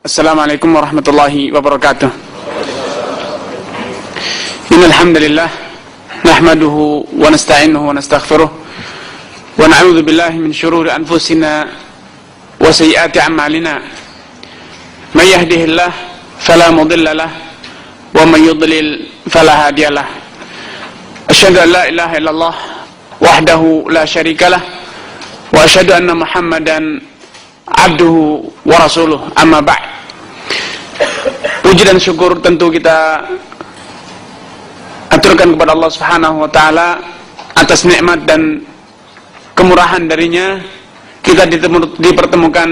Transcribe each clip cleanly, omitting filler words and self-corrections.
Assalamualaikum warahmatullahi wabarakatuh. Innal hamdalillah nahmaduhu wa nasta'inuhu wa nastaghfiruh wa na'udzu billahi min shururi anfusina wa sayyiati a'malina. May yahdihillah fala mudilla lahu wa may yudlil fala hadiya lahu. Asyhadu an la ilaha illallah wahdahu la syarika lah wa asyhadu anna Muhammadan abduhu wa rasuluh, amma ba'd. Puji dan syukur tentu kita aturkan kepada Allah Subhanahu wa taala atas nikmat dan kemurahan darinya kita dipertemukan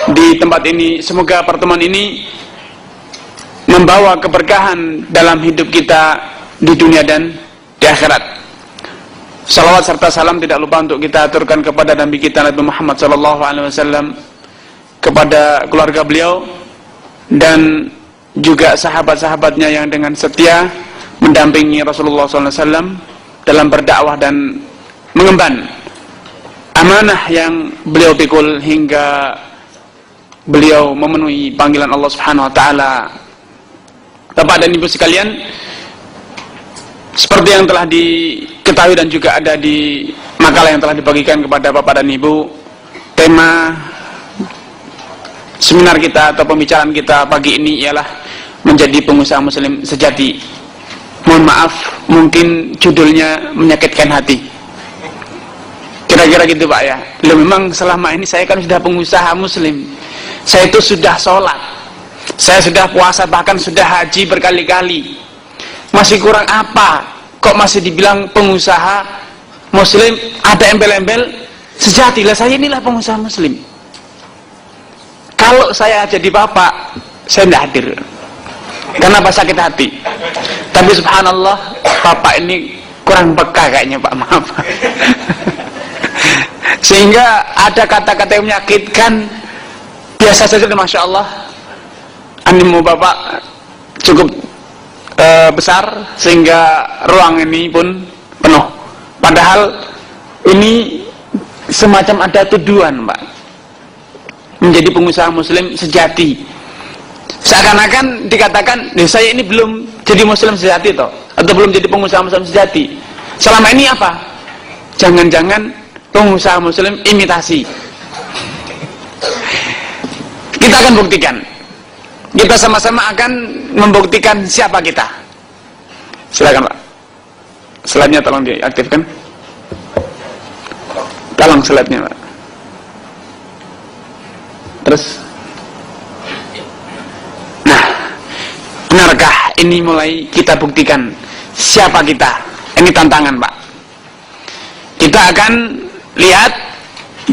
di tempat ini. Semoga pertemuan ini membawa keberkahan dalam hidup kita di dunia dan di akhirat. Salawat serta salam tidak lupa untuk kita aturkan kepada Nabi kita Nabi Muhammad SAW, kepada keluarga beliau dan juga sahabat-sahabatnya yang dengan setia mendampingi Rasulullah SAW dalam berdakwah dan mengemban amanah yang beliau pikul hingga beliau memenuhi panggilan Allah Subhanahu wa taala. Bapak dan Ibu sekalian, seperti yang telah diketahui dan juga ada di makalah yang telah dibagikan kepada Bapak dan Ibu, tema seminar kita atau pembicaraan kita pagi ini ialah menjadi pengusaha muslim sejati. Mohon maaf, mungkin judulnya menyakitkan hati. Kira-kira gitu Pak ya. Loh, memang selama ini saya kan sudah pengusaha muslim. Saya itu sudah sholat, saya sudah puasa, bahkan sudah haji berkali-kali. Masih kurang apa? Kok masih dibilang pengusaha muslim? Ada embel-embel sejati. Lah saya inilah pengusaha muslim. Kalau saya jadi bapak, saya tidak hadir. Kenapa? Sakit hati. Tapi subhanallah, bapak ini kurang peka kayaknya Pak, maaf. Sehingga ada kata-kata yang menyakitkan. Biasa saja, Masya Allah, animo bapak cukup besar sehingga ruang ini pun penuh. Padahal ini semacam ada tuduhan Pak, menjadi pengusaha muslim sejati. Seakan-akan dikatakan, saya ini belum jadi muslim sejati toh, atau belum jadi pengusaha muslim sejati. Selama ini apa? Jangan-jangan pengusaha muslim imitasi. Kita akan buktikan. Kita sama-sama akan membuktikan siapa kita. Silakan Pak. Slide-nya tolong diaktifkan. Tolong slide-nya Pak. Terus. Nah, benarkah ini mulai kita buktikan siapa kita? Ini tantangan Pak. Kita akan lihat,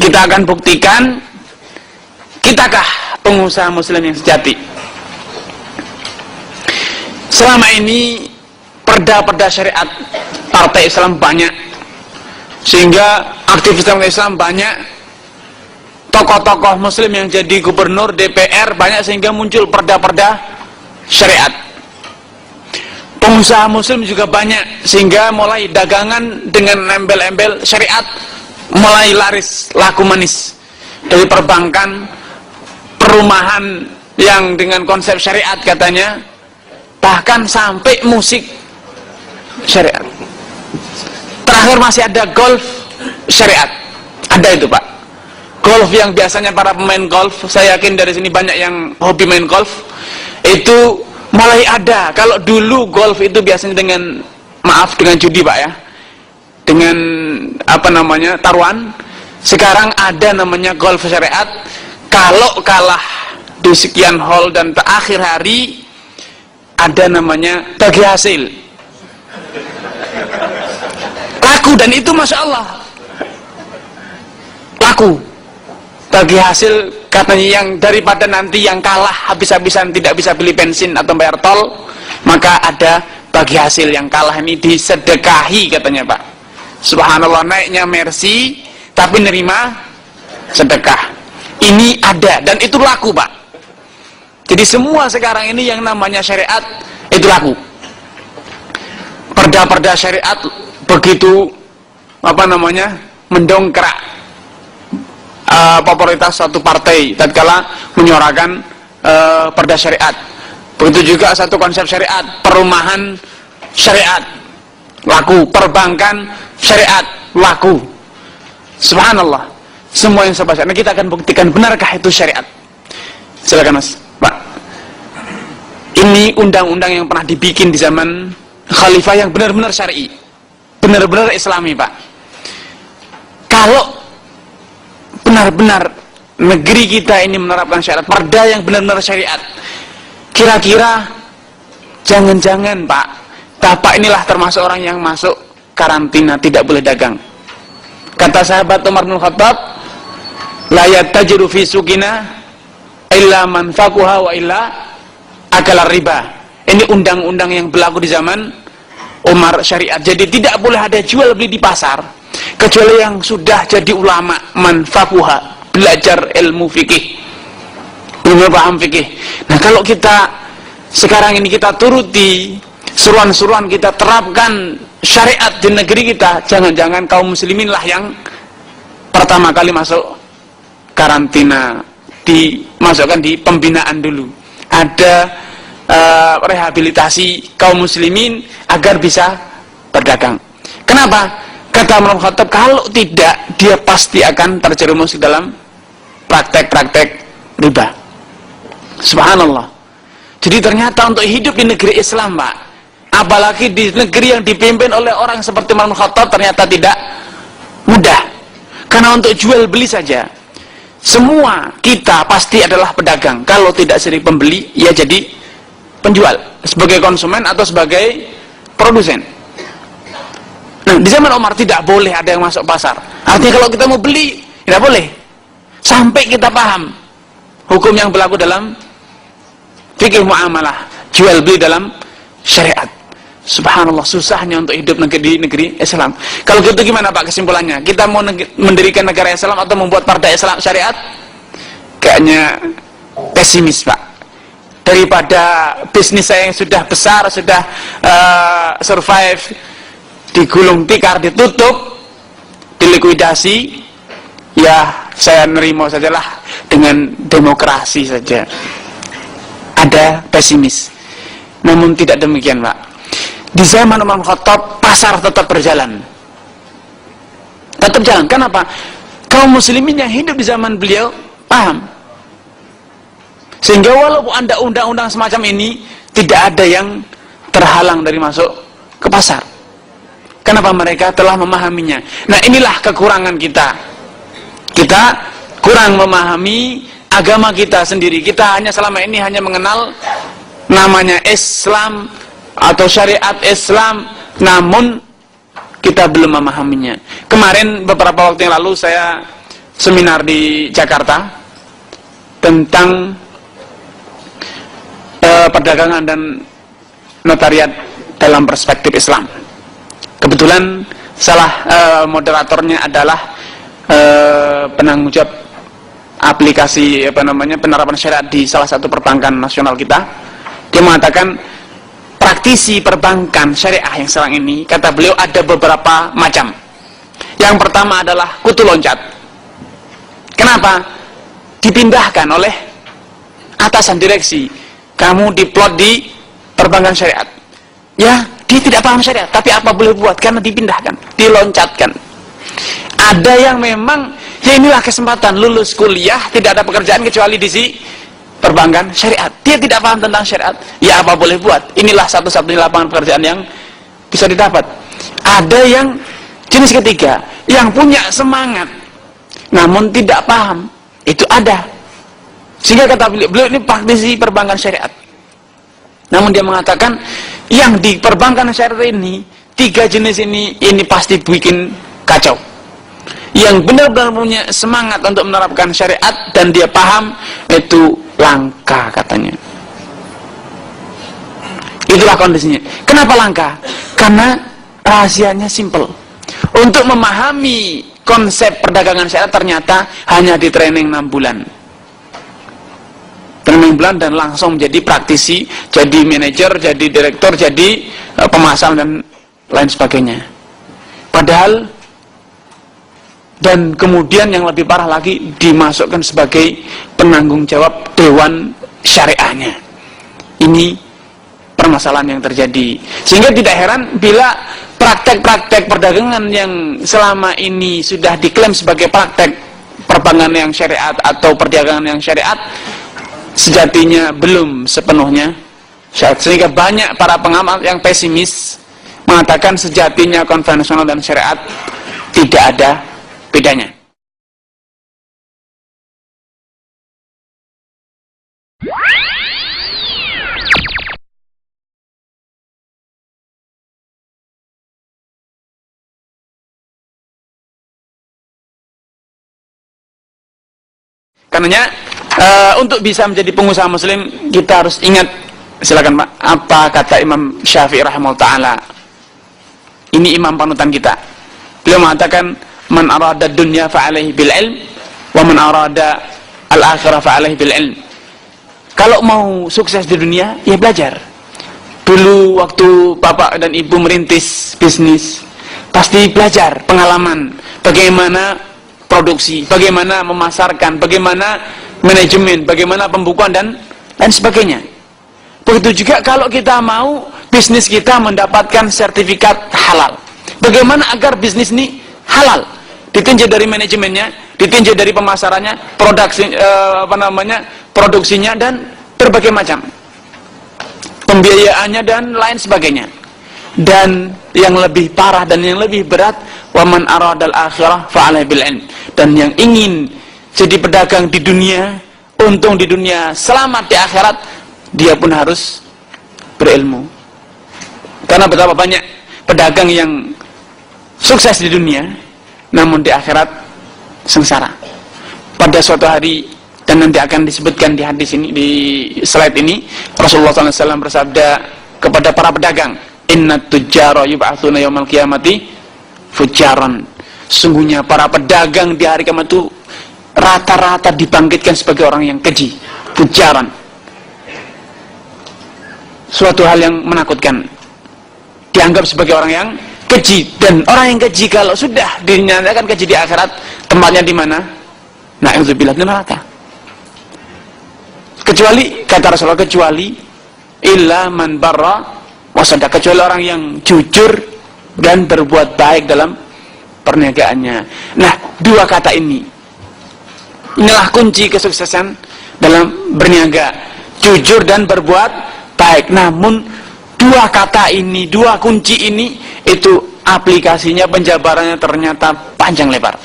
kita akan buktikan kitakah pengusaha muslim yang sejati. Selama ini perda-perda syariat partai Islam banyak, sehingga aktivis Islam banyak, tokoh-tokoh muslim yang jadi gubernur, DPR banyak, sehingga muncul perda-perda syariat. Pengusaha muslim juga banyak, sehingga mulai dagangan dengan embel-embel syariat mulai laris, laku manis. Dari perbankan, perumahan yang dengan konsep syariat katanya, bahkan sampai musik syariat. Terakhir masih ada golf syariat. Ada itu Pak. Golf yang biasanya para pemain golf, saya yakin dari sini banyak yang hobi main golf, itu mulai ada. Kalau dulu golf itu biasanya dengan, maaf, dengan judi Pak ya, dengan apa namanya, taruhan. Sekarang ada namanya golf syariat. Kalau kalah di sekian hole dan akhir hari, ada namanya bagi hasil. Laku, dan itu Masya Allah laku. Bagi hasil katanya, yang daripada nanti yang kalah habis-habisan tidak bisa beli bensin atau bayar tol, maka ada bagi hasil, yang kalah ini disedekahi katanya Pak. Subhanallah, naiknya Mercy tapi nerima sedekah. Ini ada, dan itu laku Pak. Jadi semua sekarang ini yang namanya syariat itu laku. Perda-perda syariat begitu apa namanya, mendongkrak popularitas suatu partai tatkala menyuarakan perda syariat. Begitu juga satu konsep syariat, perumahan syariat laku, perbankan syariat laku. Subhanallah, semua yang sebab syariat. Kita akan buktikan benarkah itu syariat. Silakan Mas, Pak. Ini undang-undang yang pernah dibikin di zaman khalifah yang benar-benar syar'i, benar-benar islami, Pak. Kalau benar-benar negeri kita ini menerapkan syariat, perda yang benar-benar syariat, kira-kira jangan-jangan Pak, Bapak inilah termasuk orang yang masuk karantina, tidak boleh dagang. Kata sahabat Umar bin Khattab, la yattajiru fi suqina illa man faquha wa illa akala riba. Ini undang-undang yang berlaku di zaman Umar syariat. Jadi tidak boleh ada jual beli di pasar kecuali yang sudah jadi ulama, man faquha, belajar ilmu fikih, ilmu paham fikih. Nah, kalau kita sekarang ini kita turuti seruan-seruan, kita terapkan syariat di negeri kita, jangan-jangan kaum muslimin lah yang pertama kali masuk karantina, dimasukkan di pembinaan dulu. Ada rehabilitasi kaum muslimin agar bisa berdagang. Kenapa? Kata Umar bin Khattab, kalau tidak dia pasti akan terjerumus dalam praktek-praktek riba. Subhanallah. Jadi ternyata untuk hidup di negeri Islam, Pak, apalagi di negeri yang dipimpin oleh orang seperti Umar bin Khattab, ternyata tidak mudah. Karena untuk jual beli saja, semua kita pasti adalah pedagang. Kalau tidak jadi pembeli, ya jadi penjual, sebagai konsumen atau sebagai produsen. Nah, di zaman Umar tidak boleh ada yang masuk pasar. Artinya kalau kita mau beli, tidak boleh. Sampai kita paham hukum yang berlaku dalam fikih muamalah, jual beli dalam syariat. Subhanallah, susahnya untuk hidup di negeri Islam. Kalau gitu gimana Pak kesimpulannya? Kita mau mendirikan negara Islam atau membuat partai Islam syariat? Kayaknya pesimis, Pak. Daripada bisnis saya yang sudah besar, sudah survive, digulung tikar, ditutup, dilikuidasi, ya saya nerima sajalah dengan demokrasi saja. Ada pesimis. Namun tidak demikian, Pak. Di zaman Umar bin Khattab, pasar tetap berjalan. Tetap jalan. Kenapa? Kaum muslimin yang hidup di zaman beliau paham. Sehingga walaupun ada undang-undang semacam ini, tidak ada yang terhalang dari masuk ke pasar. Kenapa? Mereka telah memahaminya. Nah, inilah kekurangan kita. Kita kurang memahami agama kita sendiri. Kita hanya selama ini hanya mengenal namanya Islam atau syariat Islam, namun kita belum memahaminya. Kemarin beberapa waktu yang lalu saya seminar di Jakarta tentang perdagangan dan notariat dalam perspektif Islam. Kebetulan salah moderatornya adalah penanggung jawab aplikasi penerapan syariat di salah satu perbankan nasional kita. Dia mengatakan praktisi perbankan syariah yang sekarang ini, kata beliau, ada beberapa macam. Yang pertama adalah kutu loncat. Kenapa? Dipindahkan oleh atasan direksi. Kamu diplot di perbankan syariat. Ya, dia tidak paham syariat, tapi apa boleh buat? Karena dipindahkan, diloncatkan. Ada yang memang, ya inilah kesempatan, lulus kuliah, tidak ada pekerjaan kecuali di si perbankan syariat. Dia tidak paham tentang syariat, ya apa boleh buat? Inilah satu-satunya lapangan pekerjaan yang bisa didapat. Ada yang jenis ketiga, yang punya semangat, namun tidak paham. Itu ada. Sehingga kata beliau ini praktisi perbankan syariat. Namun dia mengatakan, yang di perbankan syariat ini, tiga jenis ini pasti bikin kacau. Yang benar-benar punya semangat untuk menerapkan syariat dan dia paham, itu langka katanya. Itulah kondisinya. Kenapa langka? Karena rahasianya simple. Untuk memahami konsep perdagangan syariat ternyata hanya di training 6 bulan. Training bulan dan langsung menjadi praktisi, jadi manajer, jadi direktur, jadi pemasang dan lain sebagainya. Padahal dan kemudian yang lebih parah lagi dimasukkan sebagai penanggung jawab dewan syariahnya. Ini permasalahan yang terjadi, sehingga tidak heran bila praktek-praktek perdagangan yang selama ini sudah diklaim sebagai praktek perbankan yang syariat atau perdagangan yang syariat sejatinya belum sepenuhnya syariat. Sehingga banyak para pengamat yang pesimis mengatakan sejatinya konvensional dan syariat tidak ada bedanya. Karenanya untuk bisa menjadi pengusaha muslim kita harus ingat, silakan Pak, apa kata Imam Syafi'i rahimahullah taala. Ini imam panutan kita. Beliau mengatakan, man arada dunya fa alaihi bil ilm wa man arada al akhirah fa alaihi bil ilm. Kalau mau sukses di dunia ya belajar. Dulu waktu bapak dan ibu merintis bisnis pasti belajar pengalaman bagaimana produksi, bagaimana memasarkan, bagaimana manajemen, bagaimana pembukuan dan lain sebagainya. Begitu juga kalau kita mau bisnis kita mendapatkan sertifikat halal. Bagaimana agar bisnis ini halal? Ditinjau dari manajemennya, ditinjau dari pemasarannya, produksinya dan berbagai macam pembiayaannya dan lain sebagainya. Dan yang lebih parah dan yang lebih berat, waman aradal akhirah fa'alaihi bil ilm. Dan yang ingin jadi pedagang di dunia, untung di dunia, selamat di akhirat, dia pun harus berilmu. Karena betapa banyak pedagang yang sukses di dunia, namun di akhirat sengsara. Pada suatu hari, dan nanti akan disebutkan di hadis ini, di slide ini, Rasulullah SAW bersabda kepada para pedagang, inna tujjara yub'atsuna yaumal qiyamati fujjaran. Sungguhnya para pedagang di hari kiamat itu rata-rata dibangkitkan sebagai orang yang keji, fujjaran. Suatu hal yang menakutkan, dianggap sebagai orang yang keji. Dan orang yang keji kalau sudah dinyatakan keji di akhirat, tempatnya di mana? Na'udzubillah, di neraka. Kecuali, kata Rasulullah, kecuali illa man barra wasada, kecuali orang yang jujur dan berbuat baik dalam perniagaannya. Nah, dua kata inilah kunci kesuksesan dalam berniaga, jujur dan berbuat baik. Namun dua kata ini, dua kunci ini, itu aplikasinya, penjabarannya ternyata panjang lebar.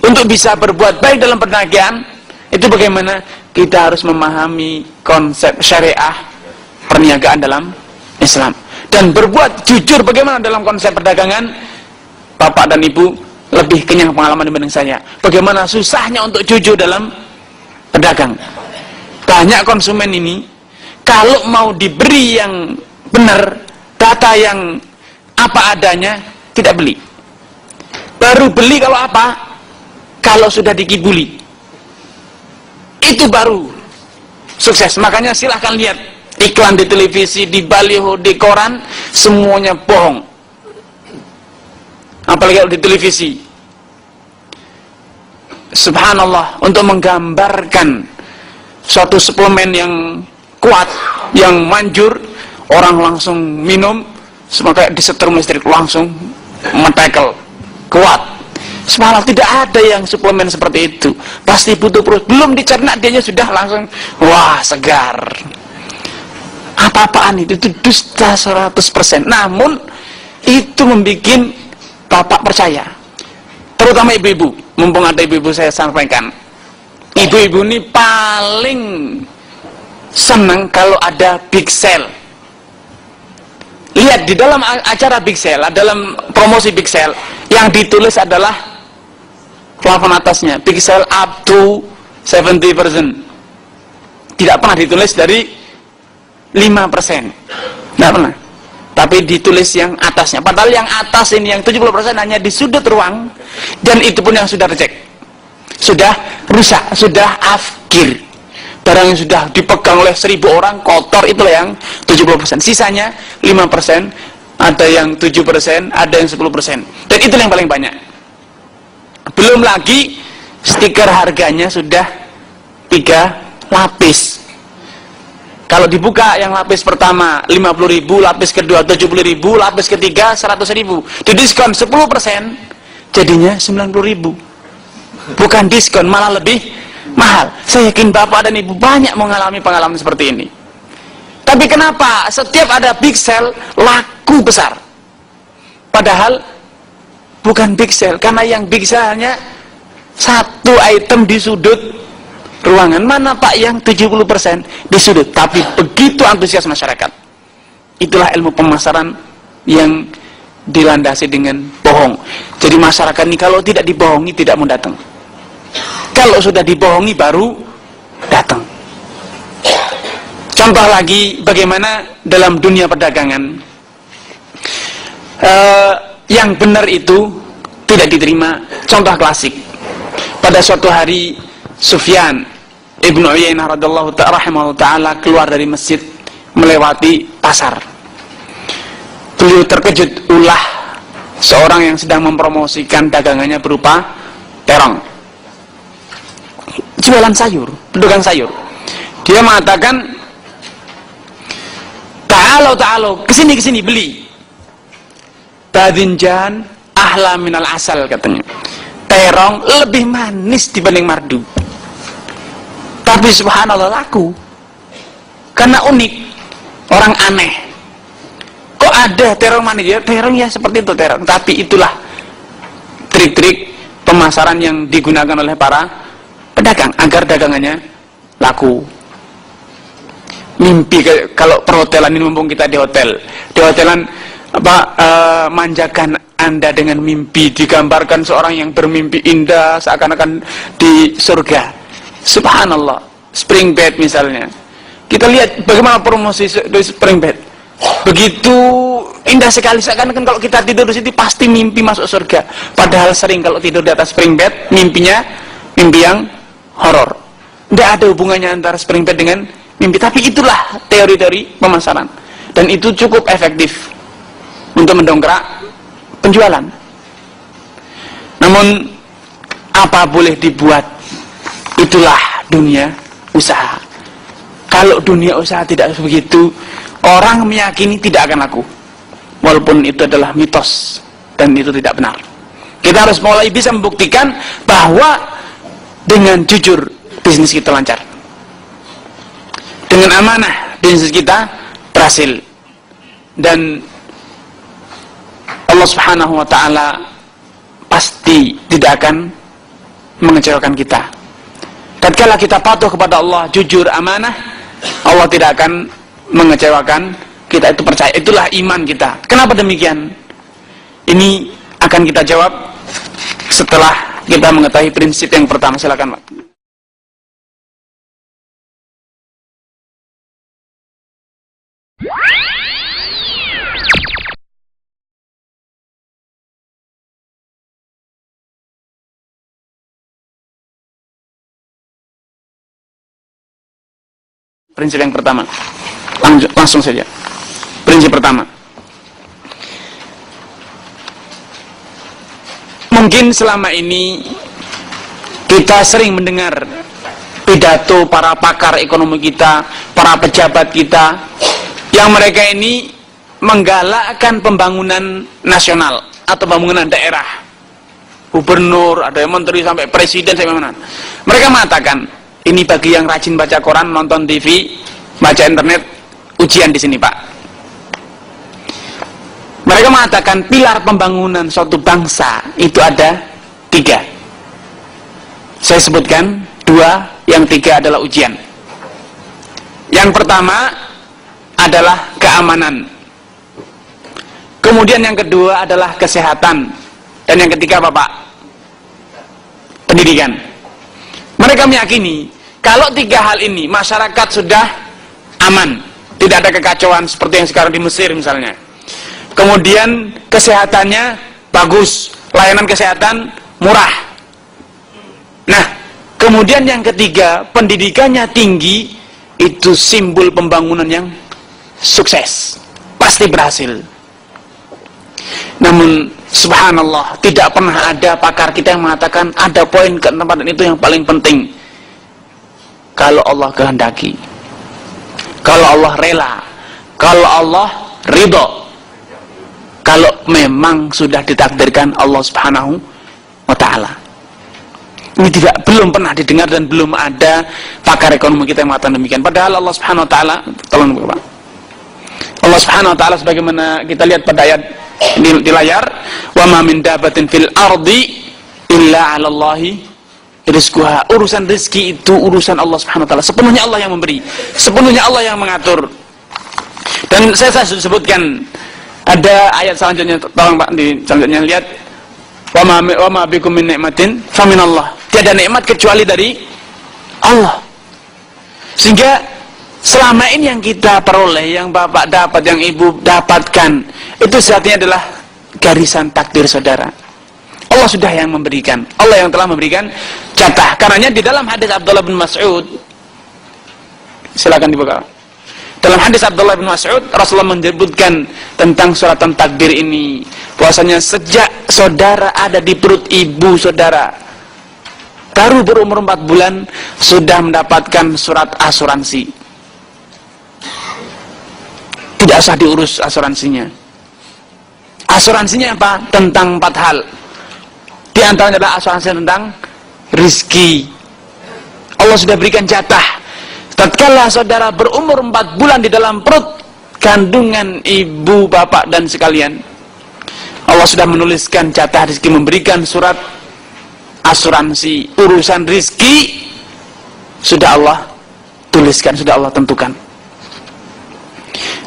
Untuk bisa berbuat baik dalam perniagaan itu bagaimana? Kita harus memahami konsep syariah perniagaan dalam Islam. Dan berbuat jujur bagaimana dalam konsep perdagangan. Bapak dan Ibu lebih kenyang pengalaman dibanding saya. Bagaimana susahnya untuk jujur dalam pedagang. Banyak konsumen ini, kalau mau diberi yang benar, data yang apa adanya, tidak beli. Baru beli kalau apa? Kalau sudah dikibuli. Itu baru sukses. Makanya silahkan lihat iklan di televisi, di baliho, di koran, semuanya bohong. Apalagi kalau di televisi. Subhanallah, untuk menggambarkan suatu suplemen yang kuat, yang manjur, orang langsung minum, semoga disetrum listrik, langsung mentekel, kuat. Subhanallah, tidak ada yang suplemen seperti itu. Pasti butuh perut, belum dicerna dianya sudah langsung, wah segar. Apa-apaan itu dusta 100%. Namun itu membuat bapak percaya, terutama ibu-ibu. Mumpung ada ibu-ibu, saya sampaikan, ibu-ibu ini paling senang kalau ada big sale. Lihat di dalam acara big sale, dalam promosi big sale, yang ditulis adalah plafon atasnya big sale up to 70%. Tidak pernah ditulis dari 5%, tidak pernah. Tapi ditulis yang atasnya. Padahal yang atas ini, yang 70% hanya di sudut ruang, dan itu pun yang sudah reject, sudah rusak, sudah afkir. Barang yang sudah dipegang oleh 1000 orang kotor, itulah yang 70%. Sisanya 5%, ada yang 7%, ada yang 10%. Dan itulah yang paling banyak. Belum lagi stiker harganya sudah 3 lapis. Kalau dibuka yang lapis pertama 50.000, lapis kedua 70.000, lapis ketiga 100.000. Didiskon 10%, jadinya 90.000. Bukan diskon, malah lebih mahal. Saya yakin Bapak dan Ibu banyak mengalami pengalaman seperti ini. Tapi kenapa setiap ada big sale laku besar? Padahal bukan big sale, karena yang big sale hanya satu item di sudut ruangan. Mana Pak yang 70% di sudut? Tapi begitu antusias masyarakat. Itulah ilmu pemasaran yang dilandasi dengan bohong. Jadi masyarakat ini kalau tidak dibohongi tidak mau datang. Kalau sudah dibohongi baru datang. Contoh lagi bagaimana dalam dunia perdagangan yang benar itu tidak diterima. Contoh klasik, pada suatu hari Sufyan Ibnu Uyainah radhiyallahu ta'ala keluar dari masjid melewati pasar. Beliau terkejut ulah seorang yang sedang mempromosikan dagangannya berupa terong, jualan sayur, pedagang sayur. Dia mengatakan, ta'alau, kesini beli. Badinjan ahla minal asal, katanya. Terong lebih manis dibanding mardu. Tapi subhanallah laku. Karena unik, orang aneh. Kok ada terong manis? Ya terong ya seperti itu terong. Tapi itulah trik-trik pemasaran yang digunakan oleh para pedagang agar dagangannya laku. Mimpi, kalau perhotelan ini, mumpung kita di hotelan manjakan Anda dengan mimpi, digambarkan seorang yang bermimpi indah seakan-akan di surga. Subhanallah, spring bed misalnya, kita lihat bagaimana promosi spring bed, begitu indah sekali, seakan-akan kalau kita tidur di situ pasti mimpi masuk surga. Padahal sering kalau tidur di atas spring bed mimpinya mimpi yang horor. Tidak ada hubungannya antara spring bed dengan mimpi. Tapi itulah teori-teori pemasaran, dan itu cukup efektif untuk mendongkrak penjualan. Namun apa boleh dibuat, itulah dunia usaha. Kalau dunia usaha tidak begitu, orang meyakini tidak akan laku, walaupun itu adalah mitos dan itu tidak benar. Kita harus mulai bisa membuktikan bahwa dengan jujur bisnis kita lancar, dengan amanah bisnis kita berhasil, dan Allah Subhanahu wa ta'ala pasti tidak akan mengecewakan kita. Tatkala kita patuh kepada Allah, jujur, amanah, Allah tidak akan mengecewakan kita. Itu percaya, itulah iman kita. Kenapa demikian? Ini akan kita jawab setelah kita mengetahui prinsip yang pertama. Silakan Pak. Prinsip yang pertama, langsung saja. Prinsip pertama, mungkin selama ini kita sering mendengar pidato para pakar ekonomi kita, para pejabat kita, yang mereka ini menggalakkan pembangunan nasional atau pembangunan daerah. Gubernur, ada yang menteri sampai presiden sampai mana. Mereka mengatakan, ini bagi yang rajin baca koran, nonton TV, baca internet, ujian di sini Pak. Mereka mengatakan pilar pembangunan suatu bangsa itu ada 3. Saya sebutkan 2, yang 3 adalah ujian. Yang pertama adalah keamanan. Kemudian yang kedua adalah kesehatan. Dan yang ketiga apa Pak? Pendidikan. Mereka meyakini kalau 3 hal ini masyarakat sudah aman, tidak ada kekacauan seperti yang sekarang di Mesir misalnya. Kemudian kesehatannya bagus, layanan kesehatan murah. Nah, kemudian yang ketiga, pendidikannya tinggi, itu simbol pembangunan yang sukses, pasti berhasil. Namun subhanallah, tidak pernah ada pakar kita yang mengatakan ada poin keempat itu yang paling penting. Kalau Allah kehendaki, kalau Allah rela, kalau Allah ridho, kalau memang sudah ditakdirkan Allah subhanahu wa ta'ala. Ini belum pernah didengar dan belum ada pakar ekonomi kita yang mengatakan demikian. Padahal Allah subhanahu wa ta'ala, tolong Bapak, Allah subhanahu wa ta'ala sebagaimana kita lihat pada ayat di layar, wa ma min dabatin fil ardi illa 'alallahi rizquha. Urusan rezeki itu urusan Allah subhanahu wa ta'ala, sepenuhnya Allah yang memberi, sepenuhnya Allah yang mengatur. Dan saya sudah sebutkan ada ayat selanjutnya, tolong Pak selanjutnya lihat, wa ma bikum min ni'matin faminallah. Tiada nikmat kecuali dari Allah. Sehingga selama ini yang kita peroleh, yang Bapak dapat, yang Ibu dapatkan, itu sejatinya adalah garisan takdir saudara. Allah sudah yang memberikan, Allah yang telah memberikan jatah. Karenanya di dalam hadis Abdullah bin Mas'ud, silakan dibuka. Dalam hadis Abdullah bin Mas'ud, Rasulullah menyebutkan tentang suratan takdir ini, bahwasanya sejak saudara ada di perut ibu saudara, baru berumur 4 bulan, sudah mendapatkan surat asuransi. Tidak usah diurus asuransinya. Asuransinya apa? Tentang 4 hal. Di antaranya adalah asuransi tentang rizki. Allah sudah berikan jatah. Tatkala saudara berumur 4 bulan di dalam perut kandungan ibu, bapak, dan sekalian, Allah sudah menuliskan jatah rizki, memberikan surat asuransi. Urusan rizki sudah Allah tuliskan, sudah Allah tentukan.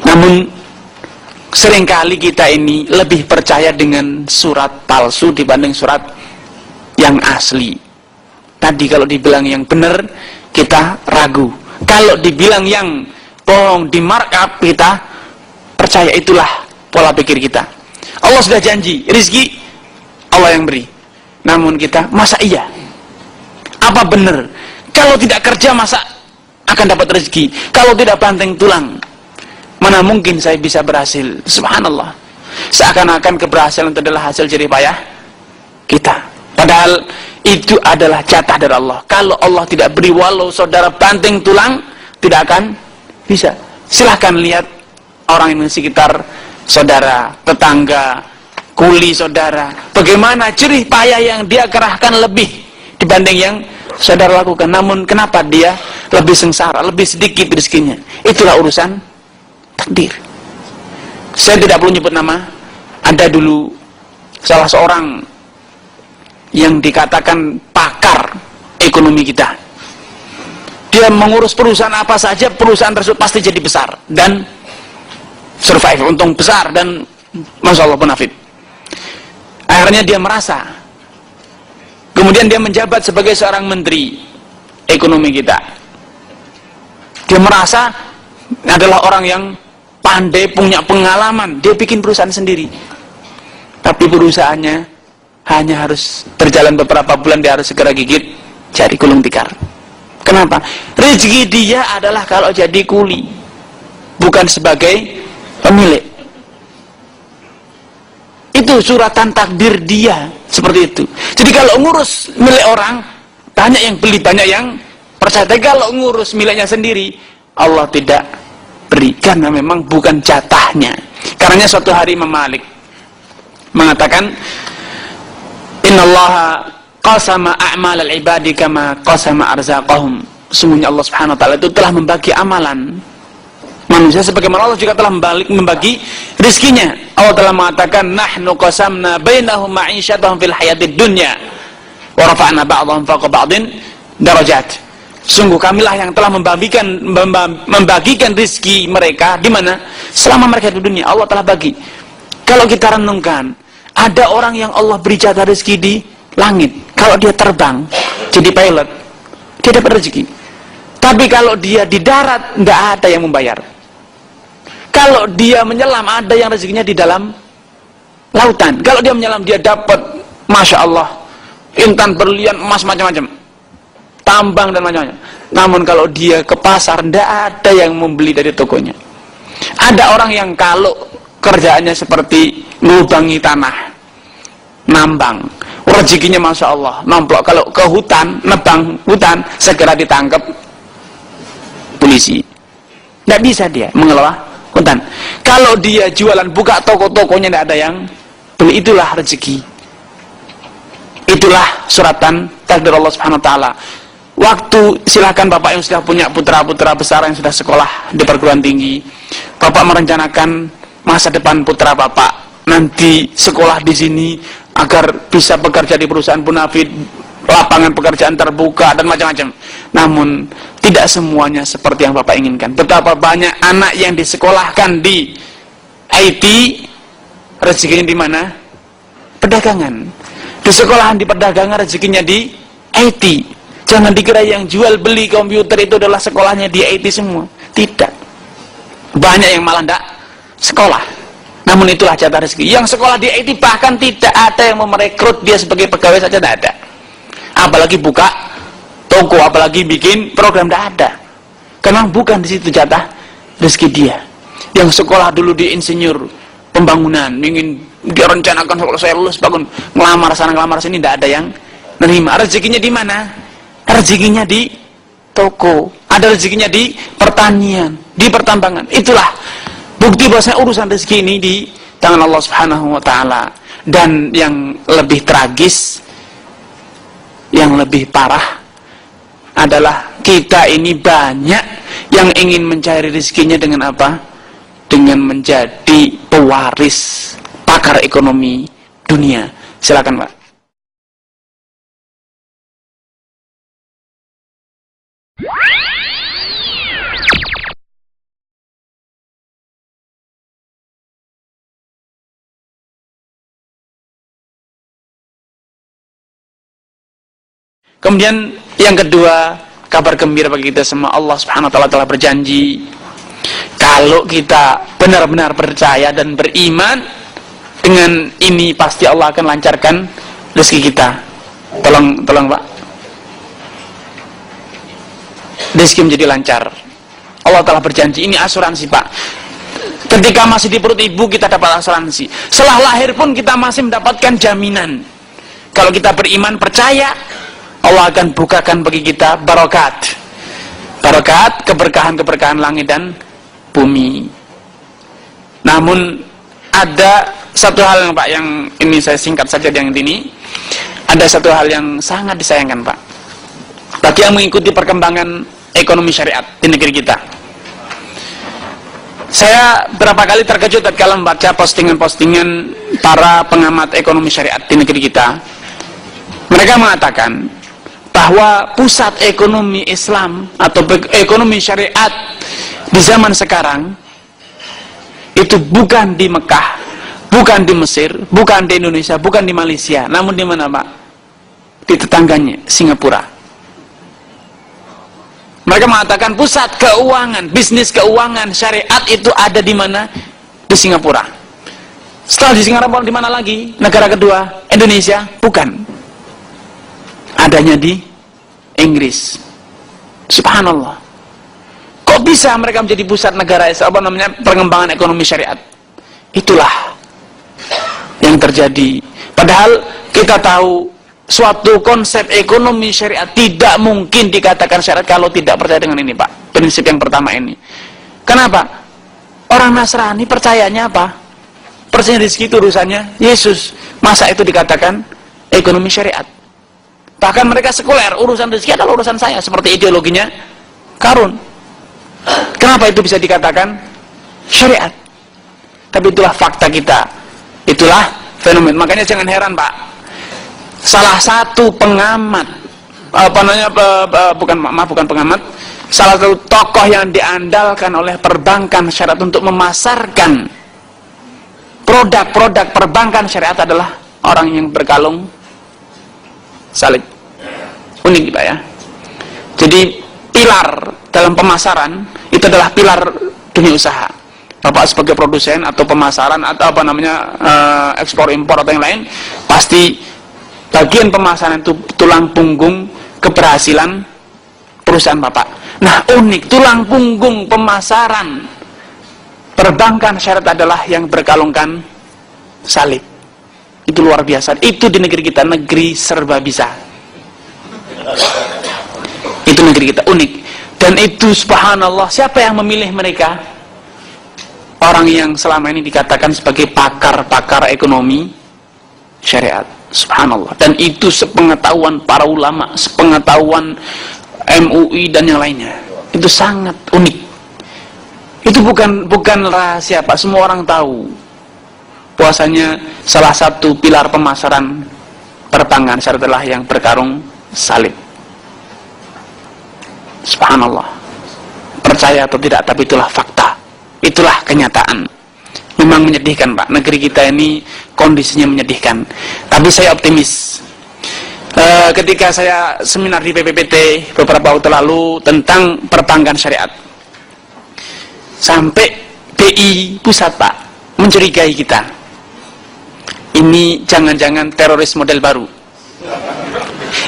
Namun seringkali kita ini lebih percaya dengan surat palsu dibanding surat yang asli. Tadi kalau dibilang yang benar, kita ragu. Kalau dibilang yang bohong, di markup, kita percaya. Itulah pola pikir kita. Allah sudah janji, rizki Allah yang beri. Namun kita, masa iya? Apa benar? Kalau tidak kerja masa akan dapat rezeki? Kalau tidak banting tulang, mana mungkin saya bisa berhasil? Subhanallah. Seakan-akan keberhasilan itu adalah hasil jerih payah kita. Padahal itu adalah jatah dari Allah. Kalau Allah tidak beri, walau saudara banting tulang, tidak akan bisa. Silahkan lihat orang yang di sekitar saudara, tetangga, kuli saudara, bagaimana jerih payah yang dia kerahkan lebih dibanding yang saudara lakukan. Namun kenapa dia lebih sengsara, lebih sedikit rezekinya? Itulah urusan takdir. Saya tidak perlu nyebut nama. Ada dulu salah seorang yang dikatakan pakar ekonomi kita. Dia mengurus perusahaan apa saja, perusahaan tersebut pasti jadi besar dan survive, untung besar, dan masya Allah bonafit. Akhirnya dia merasa, kemudian dia menjabat sebagai seorang menteri ekonomi kita. Dia merasa adalah orang yang pandai, punya pengalaman. Dia bikin perusahaan sendiri, tapi perusahaannya hanya harus berjalan beberapa bulan, dia harus segera gigit jari gulung tikar. Kenapa? Rezeki dia adalah kalau jadi kuli, bukan sebagai pemilik. Itu suratan takdir dia seperti itu. Jadi kalau ngurus milik orang, banyak yang beli, banyak yang percaya. Tapi kalau ngurus miliknya sendiri, Allah tidak beri, karena memang bukan jatahnya. Karenanya suatu hari Imam Malik mengatakan, innallaha qasama a'mal al-ibadi kama qasama arzaqahum. Sungguhnya Allah Subhanahu wa taala itu telah membagi amalan manusia sebagaimana Allah juga telah membagi rizkinya. Allah telah mengatakan, nahnu qasamna bainahum ma'isyatahum fil hayatid dunya wa rafa'na ba'dahum fawqa ba'din darajat. Sungguh kamilah yang telah membagikan rizki mereka di mana? Selama mereka di dunia, Allah telah bagi. Kalau kita renungkan, ada orang yang Allah beri jatah rezeki di langit. Kalau dia terbang jadi pilot, dia dapat rezeki. Tapi kalau dia di darat, tidak ada yang membayar. Kalau dia menyelam, ada yang rezekinya di dalam lautan. Kalau dia menyelam, dia dapat, masya Allah, intan, berlian, emas, macam-macam, tambang dan macam-macam. Namun kalau dia ke pasar, tidak ada yang membeli dari tokonya. Ada orang yang kalau kerjaannya seperti melubangi tanah, nambang, rezekinya masya Allah, nomplok. Kalau ke hutan, nebang hutan, segera ditangkap polisi. Tidak bisa dia mengelola hutan. Kalau dia jualan, buka toko-tokonya, tidak ada yang beli. Itulah rezeki. Itulah suratan takdir Allah Subhanahu Wa Taala. Waktu silakan Bapak yang sudah punya putra-putra besar yang sudah sekolah di perguruan tinggi, Bapak merencanakan masa depan putra Bapak nanti sekolah di sini agar bisa bekerja di perusahaan Bonafit, lapangan pekerjaan terbuka dan macam-macam. Namun tidak semuanya seperti yang Bapak inginkan. Betapa banyak anak yang disekolahkan di IT, rezekinya di mana? Perdagangan. Di sekolahan di perdagangan, rezekinya di IT. Jangan dikira yang jual beli komputer itu adalah sekolahnya di IT semua. Tidak. Banyak yang malah tidak sekolah. Namun itulah jatah rezeki. Yang sekolah di IT bahkan tidak ada yang merekrut dia sebagai pegawai saja, tidak ada. Apalagi buka toko, apalagi bikin program, tidak ada. Karena bukan di situ jatah rezeki dia. Yang sekolah dulu di insinyur pembangunan, ingin direncanakan kalau saya lulus bangun, ngelamar sana ngelamar sini, tidak ada yang menerima. Rezekinya di mana? Rezekinya di toko. Ada rezekinya di pertanian, di pertambangan. Itulah bukti bahwasanya urusan rezeki ini di tangan Allah Subhanahu Wa Taala. Dan yang lebih tragis, yang lebih parah adalah kita ini banyak yang ingin mencari rezekinya dengan apa? Dengan menjadi pewaris pakar ekonomi dunia. Silakan Pak. Kemudian yang kedua, kabar gembira bagi kita semua, Allah Subhanahu Wa Taala telah berjanji kalau kita benar-benar percaya dan beriman dengan ini, pasti Allah akan lancarkan rezeki kita. Tolong Pak, rezeki menjadi lancar. Allah telah berjanji, ini asuransi Pak. Ketika masih di perut ibu kita dapat asuransi, setelah lahir pun kita masih mendapatkan jaminan. Kalau kita beriman, percaya, Allah akan bukakan bagi kita barokat, keberkahan langit dan bumi. Namun ada satu hal yang Pak, yang ini saya singkat saja yang ini, ada satu hal yang sangat disayangkan Pak, bagi yang mengikuti perkembangan ekonomi syariat di negeri kita. Saya berapa kali terkejut kalau membaca postingan-postingan para pengamat ekonomi syariat di negeri kita. Mereka mengatakan bahwa pusat ekonomi Islam atau ekonomi syariat di zaman sekarang itu bukan di Mekah, bukan di Mesir, bukan di Indonesia, bukan di Malaysia, namun di mana Pak? Di tetangganya, Singapura. Mereka mengatakan pusat keuangan, bisnis keuangan syariat itu ada di mana? Di Singapura. Setelah di Singapura, di mana lagi? Negara kedua, Indonesia? Bukan. Adanya di Inggris. Subhanallah. Kok bisa mereka menjadi pusat negara pengembangan ekonomi syariat? Itulah yang terjadi. Padahal kita tahu suatu konsep ekonomi syariat tidak mungkin dikatakan syariat kalau tidak percaya dengan ini Pak. Prinsip yang pertama ini. Kenapa? Orang Nasrani percayanya apa? Percaya rezeki itu urusannya Yesus. Masa itu dikatakan ekonomi syariat? Bahkan mereka sekuler, urusan rezeki adalah urusan saya, seperti ideologinya Karun. Kenapa itu bisa dikatakan syariat? Tapi itulah fakta kita, itulah fenomen. Makanya jangan heran Pak, salah satu pengamat, bukan pengamat, salah satu tokoh yang diandalkan oleh perbankan syariat untuk memasarkan produk-produk perbankan syariat adalah orang yang berkalung salib. Unik Pak ya. Jadi pilar dalam pemasaran itu adalah pilar dunia usaha. Bapak sebagai produsen atau pemasaran atau ekspor impor atau yang lain, pasti bagian pemasaran itu tulang punggung keberhasilan perusahaan Bapak. Nah unik, tulang punggung pemasaran perbankan syariat adalah yang berkalungkan salib. Itu luar biasa. Itu di negeri kita, negeri serba bisa. Itu negeri kita unik. Dan itu subhanallah, siapa yang memilih mereka? Orang yang selama ini dikatakan sebagai pakar-pakar ekonomi syariat. Subhanallah. Dan itu sepengetahuan para ulama, sepengetahuan MUI dan yang lainnya. Itu sangat unik. Itu bukan rahasia, Pak. Semua orang tahu. Puasanya salah satu pilar pemasaran perbankan syariah adalah yang berkarung salib. Subhanallah. Percaya atau tidak, tapi itulah fakta. Itulah kenyataan. Memang menyedihkan, Pak. Negeri kita ini kondisinya menyedihkan. Tapi saya optimis. Ketika saya seminar di PPPT beberapa waktu lalu tentang perbankan syariat, sampai BI pusat, Pak, mencurigai kita. Ini jangan-jangan teroris model baru,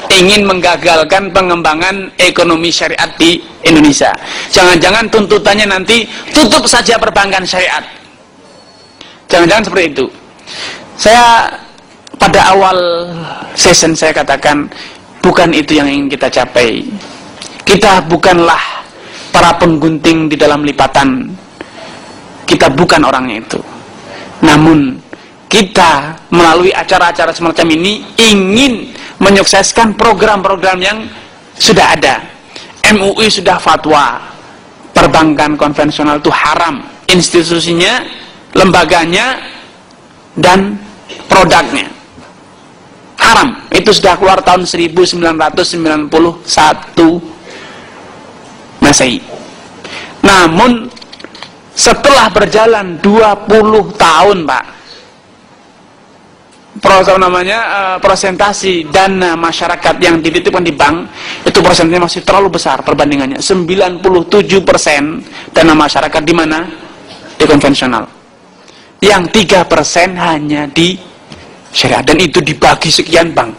ingin menggagalkan pengembangan ekonomi syariat di Indonesia. Jangan-jangan tuntutannya nanti tutup saja perbankan syariat. Jangan-jangan seperti itu. Saya pada awal session saya katakan, bukan itu yang ingin kita capai. Kita bukanlah para penggunting di dalam lipatan. Kita bukan orangnya itu. Namun kita melalui acara-acara semacam ini ingin menyukseskan program-program yang sudah ada. MUI sudah fatwa perbankan konvensional itu haram, institusinya, lembaganya, dan produknya haram. Itu sudah keluar tahun 1991 Masehi. Namun setelah berjalan 20 tahun, Pak, presentasi dana masyarakat yang dititipkan di bank itu persentasenya masih terlalu besar perbandingannya. 97% dana masyarakat di mana? Di konvensional. Yang 3% hanya di syariah, dan itu dibagi sekian bank.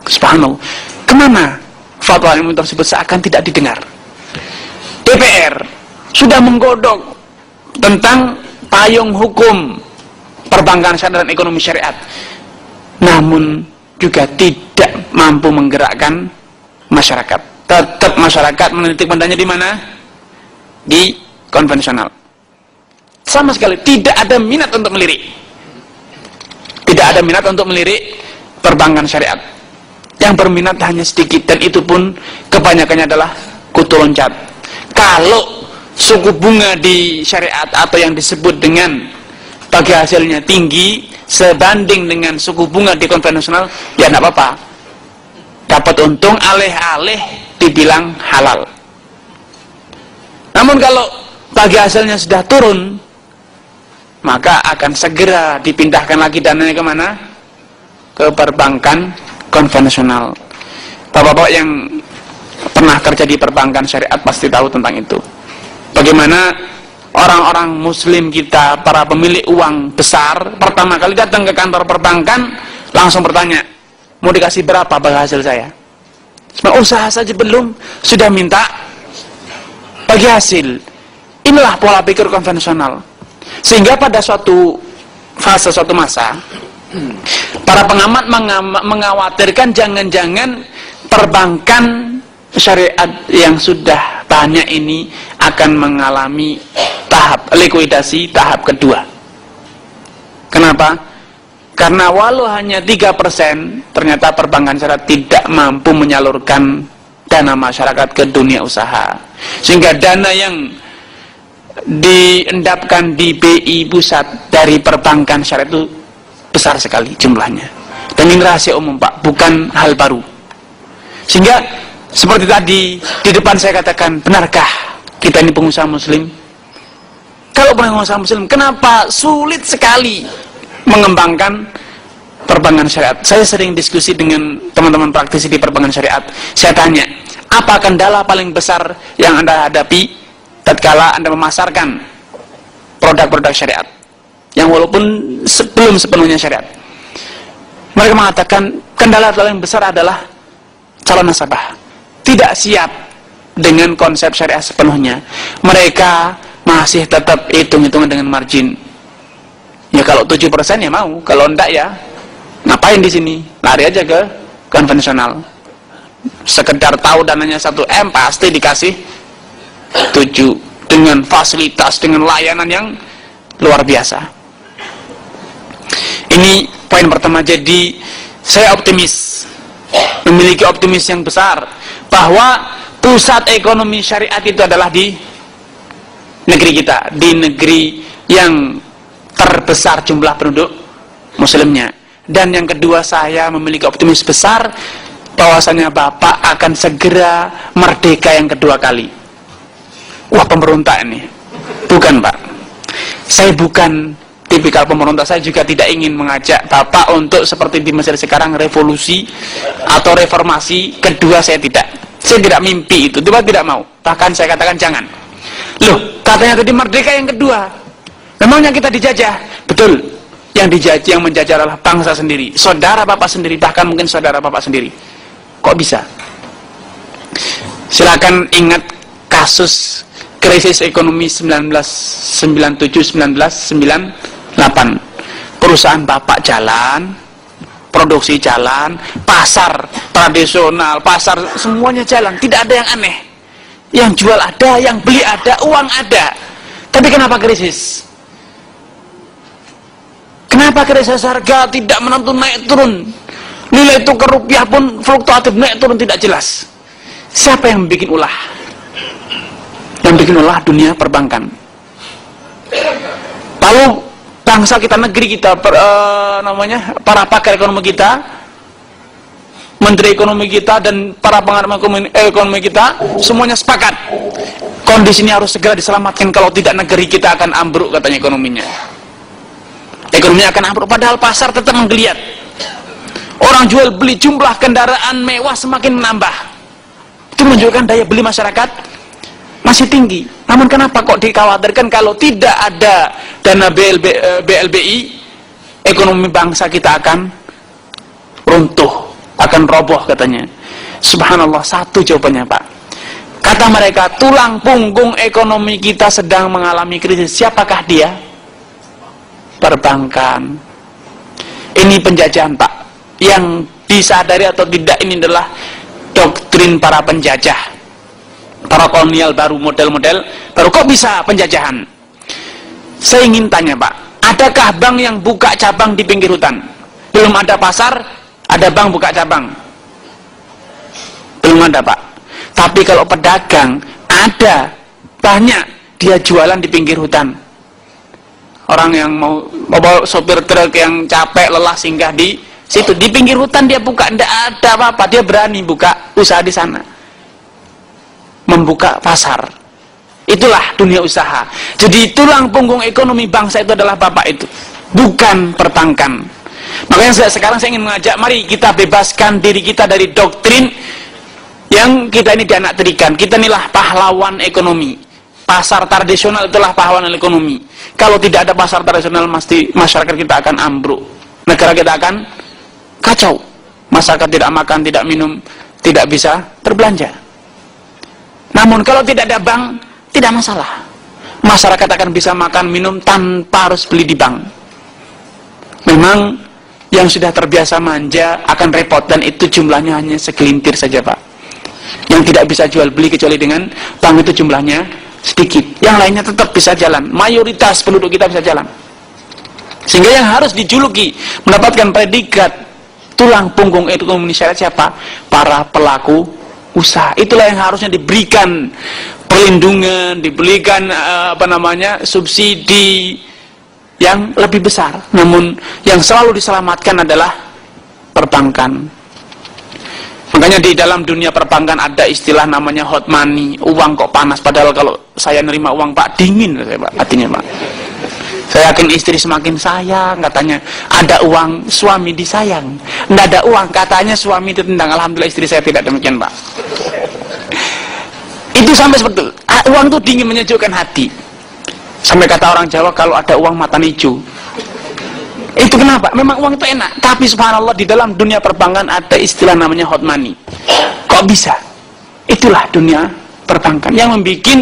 Subhanallah. Kemana fatwa ilmu tersebut seakan tidak didengar? DPR sudah menggodok tentang payung hukum perbankan syariah dan ekonomi syariat, namun juga tidak mampu menggerakkan masyarakat. Tetap masyarakat menitik bandanya di mana? Di konvensional. Sama sekali tidak ada minat untuk melirik. Tidak ada minat untuk melirik perbankan syariat. Yang berminat hanya sedikit, dan itu pun kebanyakannya adalah kutu loncat. Kalau suku bunga di syariat atau yang disebut dengan bagi hasilnya tinggi sebanding dengan suku bunga di konvensional, ya tidak apa-apa, dapat untung, alih-alih dibilang halal. Namun kalau bagi hasilnya sudah turun, maka akan segera dipindahkan lagi dananya kemana? Ke perbankan konvensional. Bapak-bapak yang pernah kerja di perbankan syariat pasti tahu tentang itu. Bagaimana orang-orang muslim kita, para pemilik uang besar, pertama kali datang ke kantor perbankan langsung bertanya, mau dikasih berapa bagi hasil saya? Usaha saja belum, sudah minta bagi hasil. Inilah pola pikir konvensional. Sehingga pada suatu fase, suatu masa, para pengamat mengkhawatirkan jangan-jangan perbankan syariat yang sudah banyak ini akan mengalami tahap likuidasi tahap kedua. Kenapa? Karena walau hanya 3%, ternyata perbankan syariat tidak mampu menyalurkan dana masyarakat ke dunia usaha. Sehingga dana yang diendapkan di BI pusat dari perbankan syariat itu besar sekali jumlahnya. Dan ini rahasia umum, Pak, bukan hal baru. Sehingga seperti tadi di depan saya katakan, benarkah kita ini pengusaha muslim? Kalau pengusaha muslim, kenapa sulit sekali mengembangkan perbankan syariat? Saya sering diskusi dengan teman-teman praktisi di perbankan syariat. Saya tanya, apa kendala paling besar yang Anda hadapi tatkala Anda memasarkan produk-produk syariat yang walaupun belum sepenuhnya syariat? Mereka mengatakan kendala paling besar adalah calon nasabah tidak siap dengan konsep syariah sepenuhnya. Mereka masih tetap hitung-hitungan dengan margin Ya kalau 7% ya mau, kalau enggak ya ngapain di sini? Lari aja ke konvensional. Sekedar tahu dananya 1M pasti dikasih 7 dengan fasilitas, dengan layanan yang luar biasa. Ini poin pertama. Jadi saya optimis, memiliki optimis yang besar bahwa pusat ekonomi syariat itu adalah di negeri kita, di negeri yang terbesar jumlah penduduk muslimnya. Dan yang kedua, saya memiliki optimis besar bahwasanya Bapak akan segera merdeka yang kedua kali. Wah, pemberontak ini. Bukan, Pak. Saya bukan tipikal pemberontak. Saya juga tidak ingin mengajak Bapak untuk seperti di Mesir sekarang revolusi atau reformasi kedua. Saya tidak mimpi itu. Tuhan tidak mau. Bahkan saya katakan jangan. Loh, katanya tadi merdeka yang kedua. Memangnya kita dijajah? Betul. Yang dijajah, yang menjajah adalah bangsa sendiri, saudara Bapak sendiri, bahkan mungkin saudara Bapak sendiri. Kok bisa? Silakan ingat kasus krisis ekonomi 1997-1998. Perusahaan Bapak jalan, produksi jalan, pasar tradisional, pasar semuanya jalan, tidak ada yang aneh. Yang jual ada, yang beli ada, uang ada. Tapi kenapa krisis? Kenapa krisis harga tidak menentu, naik turun? Nilai tukar rupiah pun fluktuatif, naik turun tidak jelas. Siapa yang bikin ulah? Yang bikin ulah dunia perbankan. Lalu bangsa kita, negeri kita, para pakar ekonomi kita, menteri ekonomi kita, dan para pengamat ekonomi kita, semuanya sepakat. Kondisi ini harus segera diselamatkan, kalau tidak negeri kita akan ambruk, katanya ekonominya. Ekonominya akan ambruk, padahal pasar tetap menggeliat. Orang jual beli, jumlah kendaraan mewah semakin menambah. Itu menunjukkan daya beli masyarakat masih tinggi. Namun kenapa kok dikhawatirkan kalau tidak ada dana BLBI, ekonomi bangsa kita akan runtuh, akan roboh katanya. Subhanallah, satu jawabannya, Pak. Kata mereka, tulang punggung ekonomi kita sedang mengalami krisis. Siapakah dia? Perbankan. Ini penjajahan, Pak. Yang disadari atau tidak, ini adalah doktrin para penjajah, para kolonial baru, model-model baru. Kok bisa penjajahan? Saya ingin tanya, Pak, adakah bank yang buka cabang di pinggir hutan? Belum ada pasar, ada bank buka cabang? Belum ada, Pak. Tapi kalau pedagang, ada banyak dia jualan di pinggir hutan. Orang yang mau sopir truk yang capek, lelah, singgah di situ, di pinggir hutan dia buka, tidak ada apa-apa, dia berani buka usaha di sana, membuka pasar. Itulah dunia usaha. Jadi tulang punggung ekonomi bangsa itu adalah Bapak itu, bukan perbankan. Makanya sekarang saya ingin mengajak, mari kita bebaskan diri kita dari doktrin yang kita ini dianaktirikan. Kita inilah pahlawan ekonomi. Pasar tradisional itulah pahlawan ekonomi. Kalau tidak ada pasar tradisional, pasti masyarakat kita akan ambruk. Negara kita akan kacau. Masyarakat tidak makan, tidak minum, tidak bisa berbelanja. Namun kalau tidak ada bank, tidak masalah. Masyarakat akan bisa makan, minum tanpa harus beli di bank. Memang yang sudah terbiasa manja akan repot, dan itu jumlahnya hanya segelintir saja, Pak. Yang tidak bisa jual beli kecuali dengan bank itu jumlahnya sedikit. Yang lainnya tetap bisa jalan. Mayoritas penduduk kita bisa jalan. Sehingga yang harus dijuluki, mendapatkan predikat tulang punggung ekonomi syariat siapa? Para pelaku usaha. Itulah yang harusnya diberikan perlindungan, diberikan subsidi yang lebih besar. Namun yang selalu diselamatkan adalah perbankan. Makanya di dalam dunia perbankan ada istilah namanya hot money, uang kok panas, padahal kalau saya nerima uang, Pak, dingin saya, Pak, artinya, Pak. Saya yakin istri semakin sayang, katanya ada uang, suami disayang. Nggak ada uang, katanya suami ditendang. Alhamdulillah istri saya tidak demikian, Pak. Itu sampai seperti itu. Uang itu dingin, menyejukkan hati. Sampai kata orang Jawa, kalau ada uang mata hijau. Itu kenapa? Memang uang itu enak. Tapi subhanallah, di dalam dunia perbankan ada istilah namanya hot money. Kok bisa? Itulah dunia perbankan. Yang membuat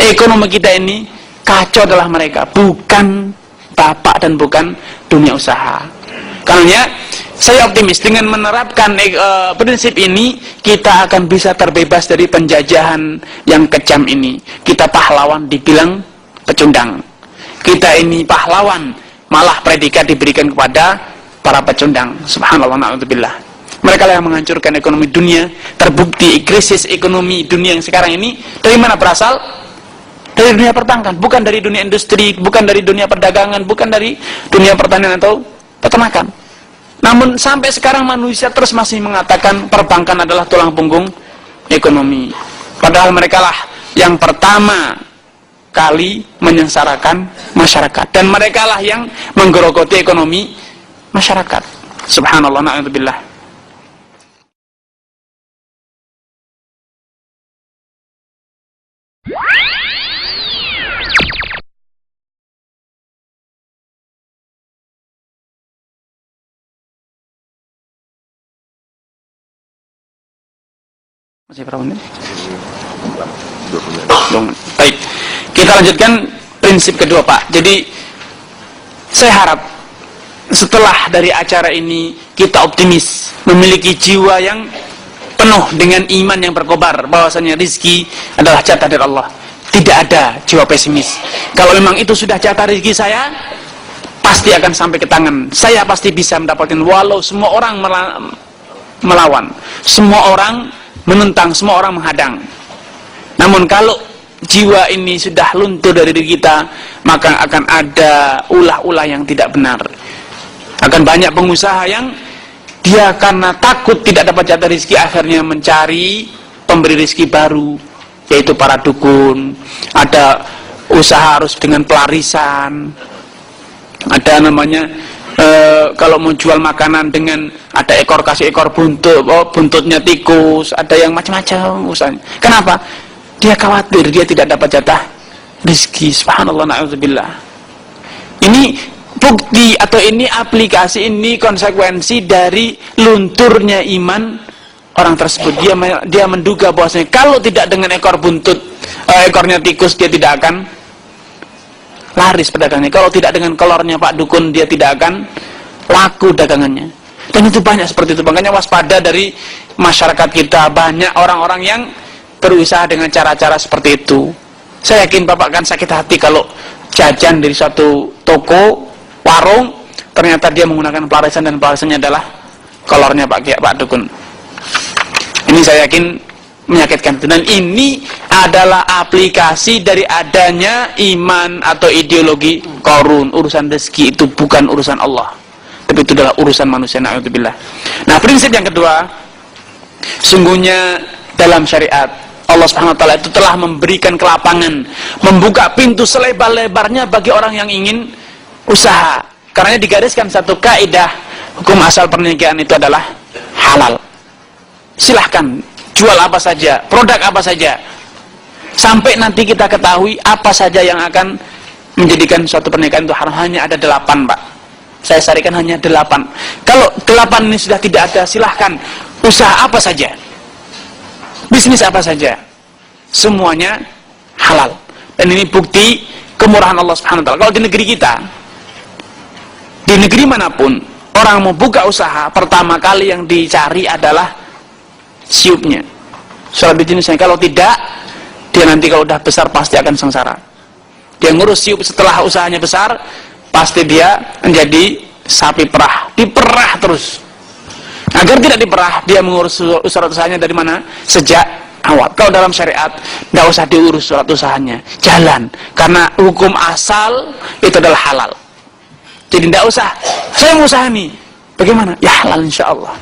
ekonomi kita ini kacau adalah mereka, bukan bapak dan bukan dunia usaha. Karena saya optimis dengan menerapkan prinsip ini, kita akan bisa terbebas dari penjajahan yang kejam ini. Kita pahlawan dibilang pecundang. Kita ini pahlawan, malah predikat diberikan kepada para pecundang. Subhanallah, na'udzubillah. Mereka yang menghancurkan ekonomi dunia. Terbukti krisis ekonomi dunia yang sekarang ini dari mana berasal? Dari dunia perbankan, bukan dari dunia industri, bukan dari dunia perdagangan, bukan dari dunia pertanian atau peternakan. Namun sampai sekarang manusia terus masih mengatakan perbankan adalah tulang punggung ekonomi. Padahal mereka lah yang pertama kali menyengsarakan masyarakat, dan mereka lah yang menggerogoti ekonomi masyarakat. Subhanallah, na'udzubillah. Masih berapa menit? 2 menit. Baik, kita lanjutkan prinsip kedua, Pak. Jadi saya harap setelah dari acara ini kita optimis, memiliki jiwa yang penuh dengan iman yang berkobar bahwasanya rezeki adalah jatah dari Allah. Tidak ada jiwa pesimis. Kalau memang itu sudah jatah rezeki saya, pasti akan sampai ke tangan. Saya pasti bisa mendapatkan, walau semua orang melawan, semua orang menentang, semua orang menghadang. Namun kalau jiwa ini sudah luntur dari diri kita, maka akan ada ulah-ulah yang tidak benar. Akan banyak pengusaha yang dia karena takut tidak dapat jatah rezeki, akhirnya mencari pemberi rezeki baru, yaitu para dukun. Ada usaha harus dengan pelarisan, ada namanya kalau mau jual makanan dengan ada ekor kasih ekor buntut, buntutnya tikus, ada yang macam-macam usahanya. Kenapa? Dia khawatir dia tidak dapat jatah rezeki. Subhanallah, na'udzubillah. Ini bukti atau ini aplikasi, ini konsekuensi dari lunturnya iman orang tersebut. Dia menduga bahwasanya kalau tidak dengan ekor buntut, ekornya tikus, dia tidak akan laris pedagangnya. Kalau tidak dengan kolornya Pak Dukun, dia tidak akan laku dagangannya. Dan itu banyak seperti itu. Makanya waspada dari masyarakat kita. Banyak orang-orang yang berusaha dengan cara-cara seperti itu. Saya yakin Bapak akan sakit hati kalau jajan dari suatu toko, warung, ternyata dia menggunakan pelarisan, dan pelarisannya adalah kolornya Pak Dukun. Ini saya yakin menyakitkan. Dan ini adalah aplikasi dari adanya iman atau ideologi korun. Urusan rezeki itu bukan urusan Allah, tapi itu adalah urusan manusia. Na'udzubillah. Nah, prinsip yang kedua, sungguhnya dalam syariat Allah Subhanahu wa taala itu telah memberikan kelapangan, membuka pintu selebar-lebarnya bagi orang yang ingin usaha. Karena digariskan satu kaidah, hukum asal perniagaan itu adalah halal. Silahkan jual apa saja, produk apa saja, sampai nanti kita ketahui apa saja yang akan menjadikan suatu pernikahan itu haram. Hanya ada 8, Pak. Saya syariatkan hanya 8. Kalau 8 ini sudah tidak ada, silahkan usaha apa saja, bisnis apa saja, semuanya halal. Dan ini bukti kemurahan Allah Subhanahu wa taala. Kalau di negeri kita, di negeri manapun, orang mau buka usaha, pertama kali yang dicari adalah siupnya, surat jenisnya. Kalau tidak, dia nanti kalau udah besar pasti akan sengsara. Dia ngurus siup setelah usahanya besar, pasti dia menjadi sapi perah, diperah terus. Agar tidak diperah, dia mengurus surat usahanya dari mana? Sejak awal. Kalau dalam syariat, tidak usah diurus surat usahanya, jalan. Karena hukum asal itu adalah halal. Jadi tidak usah, saya mau usaha nih, bagaimana? Ya halal insya Allah.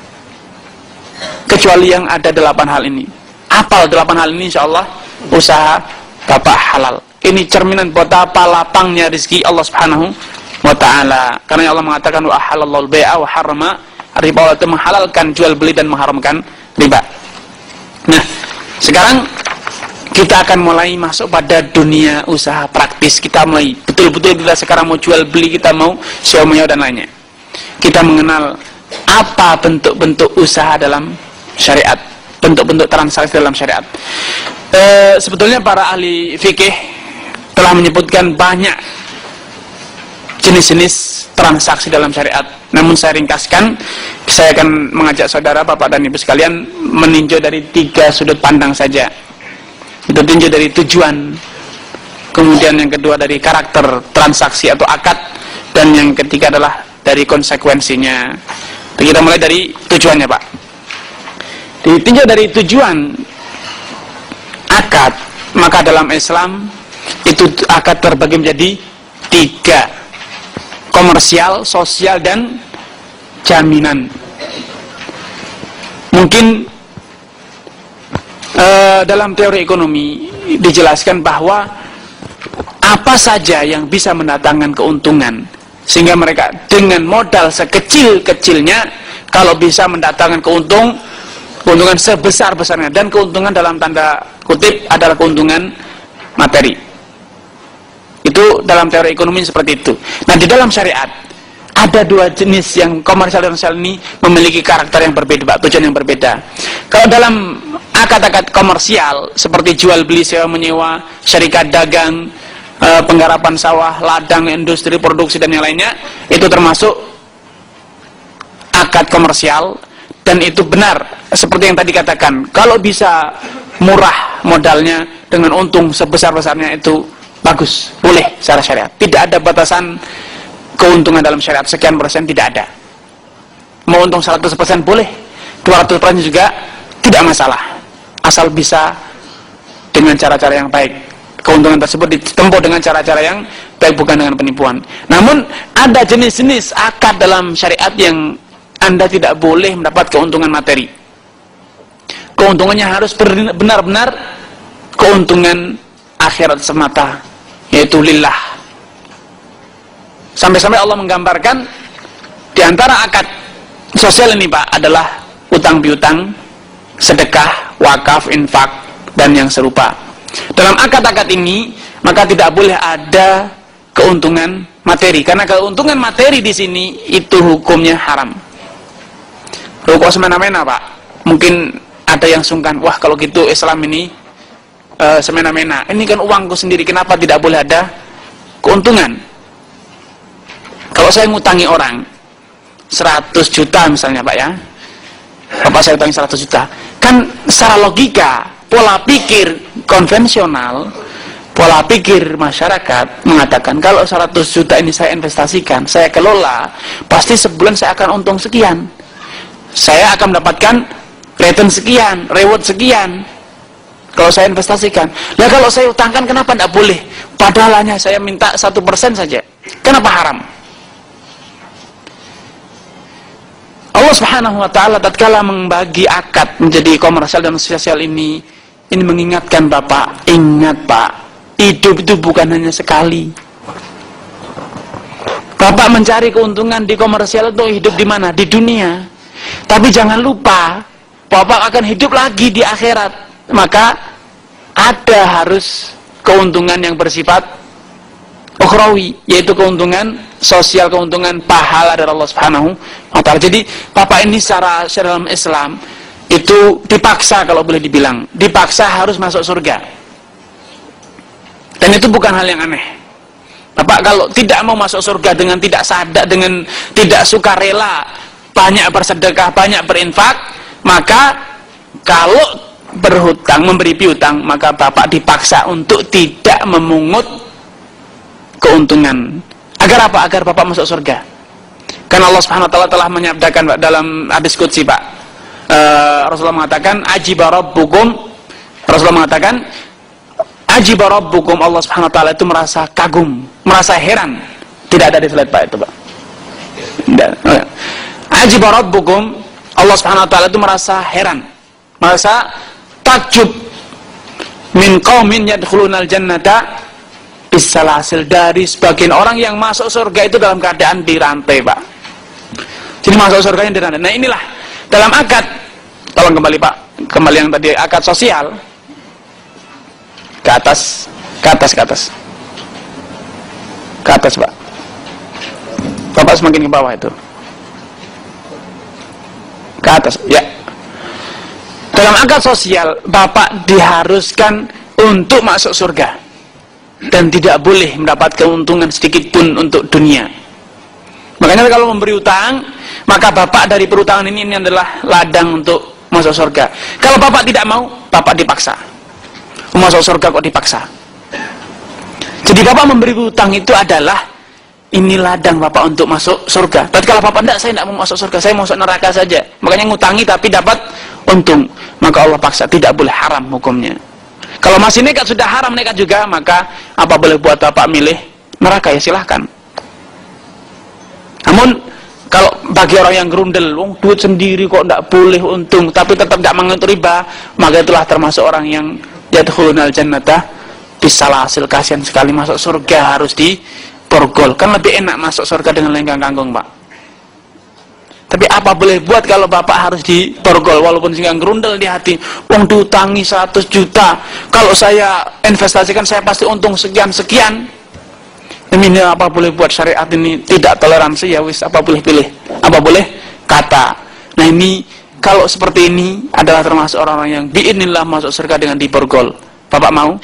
Kecuali yang ada 8 hal ini. Apal 8 hal ini, insya Allah usaha Bapak halal. Ini cerminan betapa lapangnya rezeki Allah Subhanahu wa taala. Karena Allah mengatakan wa halallahu al-bai'a wa harrama riba. Allah itu menghalalkan jual beli dan mengharamkan riba. Nah, sekarang kita akan mulai masuk pada dunia usaha praktis. Kita mulai betul-betul, kita sekarang mau jual beli, kita mau sewa menyewa dan lainnya. Kita mengenal apa bentuk-bentuk usaha dalam syariat, bentuk-bentuk transaksi dalam syariat. Sebetulnya para ahli fikih telah menyebutkan banyak jenis-jenis transaksi dalam syariat. Namun saya ringkaskan, saya akan mengajak saudara, bapak dan ibu sekalian meninjau dari 3 sudut pandang saja. Itu tinjau dari tujuan, kemudian yang kedua dari karakter transaksi atau akad, dan yang ketiga adalah dari konsekuensinya. Kita mulai dari tujuannya, Pak. Ditinjau dari tujuan akad, maka dalam Islam itu akad terbagi menjadi 3: komersial, sosial, dan jaminan. Mungkin dalam teori ekonomi dijelaskan bahwa apa saja yang bisa mendatangkan keuntungan, sehingga mereka dengan modal sekecil-kecilnya kalau bisa mendatangkan keuntungan sebesar-besarnya, dan keuntungan dalam tanda kutip adalah keuntungan materi. Itu dalam teori ekonomi seperti itu. Nah, di dalam syariat ada 2 jenis yang komersial dan sosial ini memiliki karakter yang berbeda, Pak, tujuan yang berbeda. Kalau dalam akad-akad komersial seperti jual beli, sewa menyewa, syarikat dagang, penggarapan sawah, ladang, industri produksi dan yang lainnya, itu termasuk akad komersial. Dan itu benar seperti yang tadi katakan, kalau bisa murah modalnya dengan untung sebesar-besarnya, itu bagus, boleh secara syariat. Tidak ada batasan keuntungan dalam syariat, sekian persen tidak ada. Mau untung 100% boleh, 200% juga tidak masalah, asal bisa dengan cara-cara yang baik. Keuntungan tersebut ditempuh dengan cara-cara yang baik, bukan dengan penipuan. Namun ada jenis-jenis akad dalam syariat yang Anda tidak boleh mendapat keuntungan materi. Keuntungannya harus benar-benar keuntungan akhirat semata, yaitu lillah. Sampai-sampai Allah menggambarkan di antara akad sosial ini, Pak, adalah utang piutang, sedekah, wakaf, infak, dan yang serupa. Dalam akad-akad ini maka tidak boleh ada keuntungan materi, karena keuntungan materi di sini itu hukumnya haram. Rokok semena-mena, Pak. Mungkin ada yang sungkan, wah kalau gitu Islam ini semena-mena. Ini kan uangku sendiri, kenapa tidak boleh ada keuntungan? Kalau saya ngutangi orang 100 juta misalnya, Pak, ya, Bapak saya utangi 100 juta, kan secara logika, pola pikir konvensional, pola pikir masyarakat mengatakan kalau 100 juta ini saya investasikan, saya kelola, pasti sebulan saya akan untung sekian, saya akan mendapatkan return sekian, reward sekian kalau saya investasikan. Nah, kalau saya utangkan, kenapa tidak boleh? Padahal hanya saya minta 1% saja, kenapa haram? Allah Subhanahu wa ta'ala tatkala membagi akad menjadi komersial dan sosial ini mengingatkan Bapak, ingat Pak, hidup itu bukan hanya sekali. Bapak mencari keuntungan di komersial itu hidup di mana? Di dunia. Tapi jangan lupa, Bapak akan hidup lagi di akhirat. Maka ada harus keuntungan yang bersifat ukhrawi, yaitu keuntungan sosial, keuntungan pahala dari Allah Subhanahu wa ta'ala. Jadi Bapak ini secara dalam Islam itu dipaksa, kalau boleh dibilang dipaksa harus masuk surga, dan itu bukan hal yang aneh. Bapak kalau tidak mau masuk surga dengan tidak sadar, dengan tidak sukarela, banyak bersedekah, banyak berinfak, maka kalau berhutang, memberi piutang, maka Bapak dipaksa untuk tidak memungut keuntungan. Agar apa? Agar Bapak masuk surga. Karena Allah Subhanahu wa ta'ala telah menyabdakan, Pak, dalam hadis qudsi, Pak, Rasulullah mengatakan ajiba rabbukum, Rasulullah mengatakan ajiba rabbukum, Allah Subhanahu wa ta'ala itu merasa kagum, merasa heran. Tidak ada di slide, Pak, itu, Pak. Ajiba rabbukum, Allah Subhanahu wa ta'ala itu merasa heran, merasa takjub min qaumin yadkhulunal jannata bisalasil, dari sebagian orang yang masuk surga itu dalam keadaan dirantai, Pak. Jadi masuk surganya dirantai. Nah, inilah dalam akad, tolong kembali, Pak, kembali yang tadi akad sosial, ke atas, Pak. Bapak semakin ke bawah itu, ke atas, ya. Dalam akad sosial, Bapak diharuskan untuk masuk surga. dan tidak boleh mendapat keuntungan sedikit pun untuk dunia. Makanya kalau memberi utang, maka bapak dari perutangan ini adalah ladang untuk masuk surga. Kalau bapak tidak mau, bapak dipaksa. Masuk surga kok dipaksa. Jadi bapak memberi utang itu adalah ini ladang bapak untuk masuk surga. Tapi kalau bapak tidak, saya tidak mau masuk surga, saya mau masuk neraka saja. Makanya ngutangi tapi dapat untung. Maka Allah paksa, tidak boleh, haram hukumnya. Kalau masih nekat, sudah haram nekat juga, maka apa boleh buat bapak milih neraka, ya silahkan. Namun kalau bagi orang yang gerundel, duit sendiri kok tidak boleh untung, tapi tetap tidak mengenut riba, maka itulah termasuk orang yang yadkhulunal jannata bisalasil. Kasihan sekali, masuk surga harus diborgol. Kan lebih enak masuk surga dengan lenggang kangkung, Pak. Tapi apa boleh buat kalau bapak harus diborgol, walaupun sehingga gerundel di hati, diutangi 100 juta, kalau saya investasikan saya pasti untung sekian-sekian. Ini apa boleh buat, syariat ini tidak toleransi, ya wis, apa boleh pilih, apa boleh kata. Nah ini kalau seperti ini adalah termasuk orang-orang yang biidznillah masuk surga dengan diborgol. Bapak mau?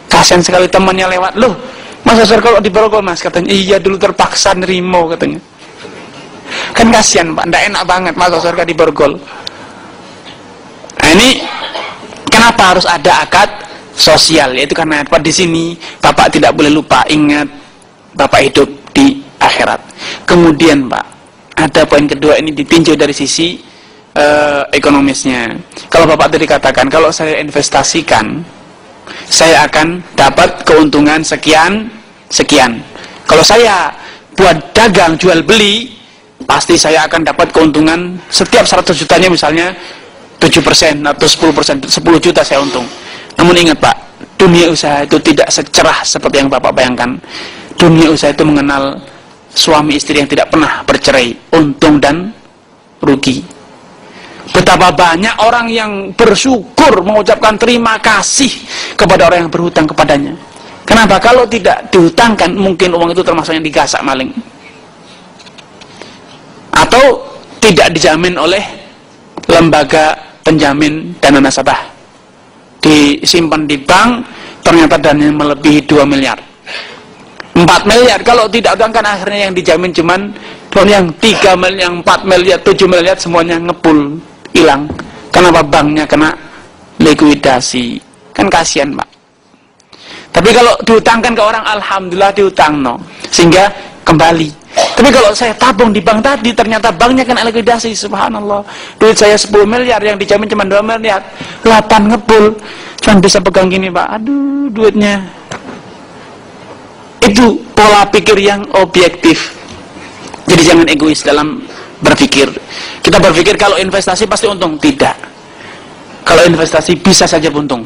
Kasihan sekali temannya lewat, loh masuk surga kok diborgol mas, katanya. Iya dulu terpaksa nerimo, katanya. Kan kasihan Pak, tidak enak banget masuk surga diborgol. Nah ini kenapa harus ada akad sosial? Yaitu karena apa, di sini bapak tidak boleh lupa, ingat bapak hidup di akhirat. Kemudian Pak, ada poin kedua, ini ditinjau dari sisi ekonomisnya. Kalau bapak tadi katakan, kalau saya investasikan saya akan dapat keuntungan sekian. Kalau saya buat dagang jual beli, pasti saya akan dapat keuntungan setiap 100 jutanya misalnya 7% atau 10%, 10 juta saya untung. Namun ingat Pak, dunia usaha itu tidak secerah seperti yang bapak bayangkan. Dunia usaha itu mengenal suami istri yang tidak pernah bercerai, untung dan rugi. Betapa banyak orang yang bersyukur, mengucapkan terima kasih kepada orang yang berhutang kepadanya. Kenapa? Kalau tidak dihutangkan, mungkin uang itu termasuk yang digasak maling, atau tidak dijamin oleh lembaga penjamin dana nasabah, disimpan di bank, ternyata dananya melebihi 2 miliar 4 miliar, kalau tidak utangkan akhirnya yang dijamin cuman yang 3 miliar, yang 4 miliar, 7 miliar semuanya ngepul, hilang. Kenapa? Banknya kena likuidasi. Kan kasihan Pak. Tapi kalau diutangkan ke orang, alhamdulillah diutang no, sehingga kembali. Tapi kalau saya tabung di bank tadi, ternyata banknya kena likuidasi, subhanallah. Duit saya 10 miliar, yang dijamin cuma 2 miliar, 8 ngepul. Cuma bisa pegang gini Pak, aduh duitnya. Itu pola pikir yang objektif. Jadi jangan egois dalam berpikir. Kita berpikir kalau investasi pasti untung, tidak. Kalau investasi bisa saja buntung,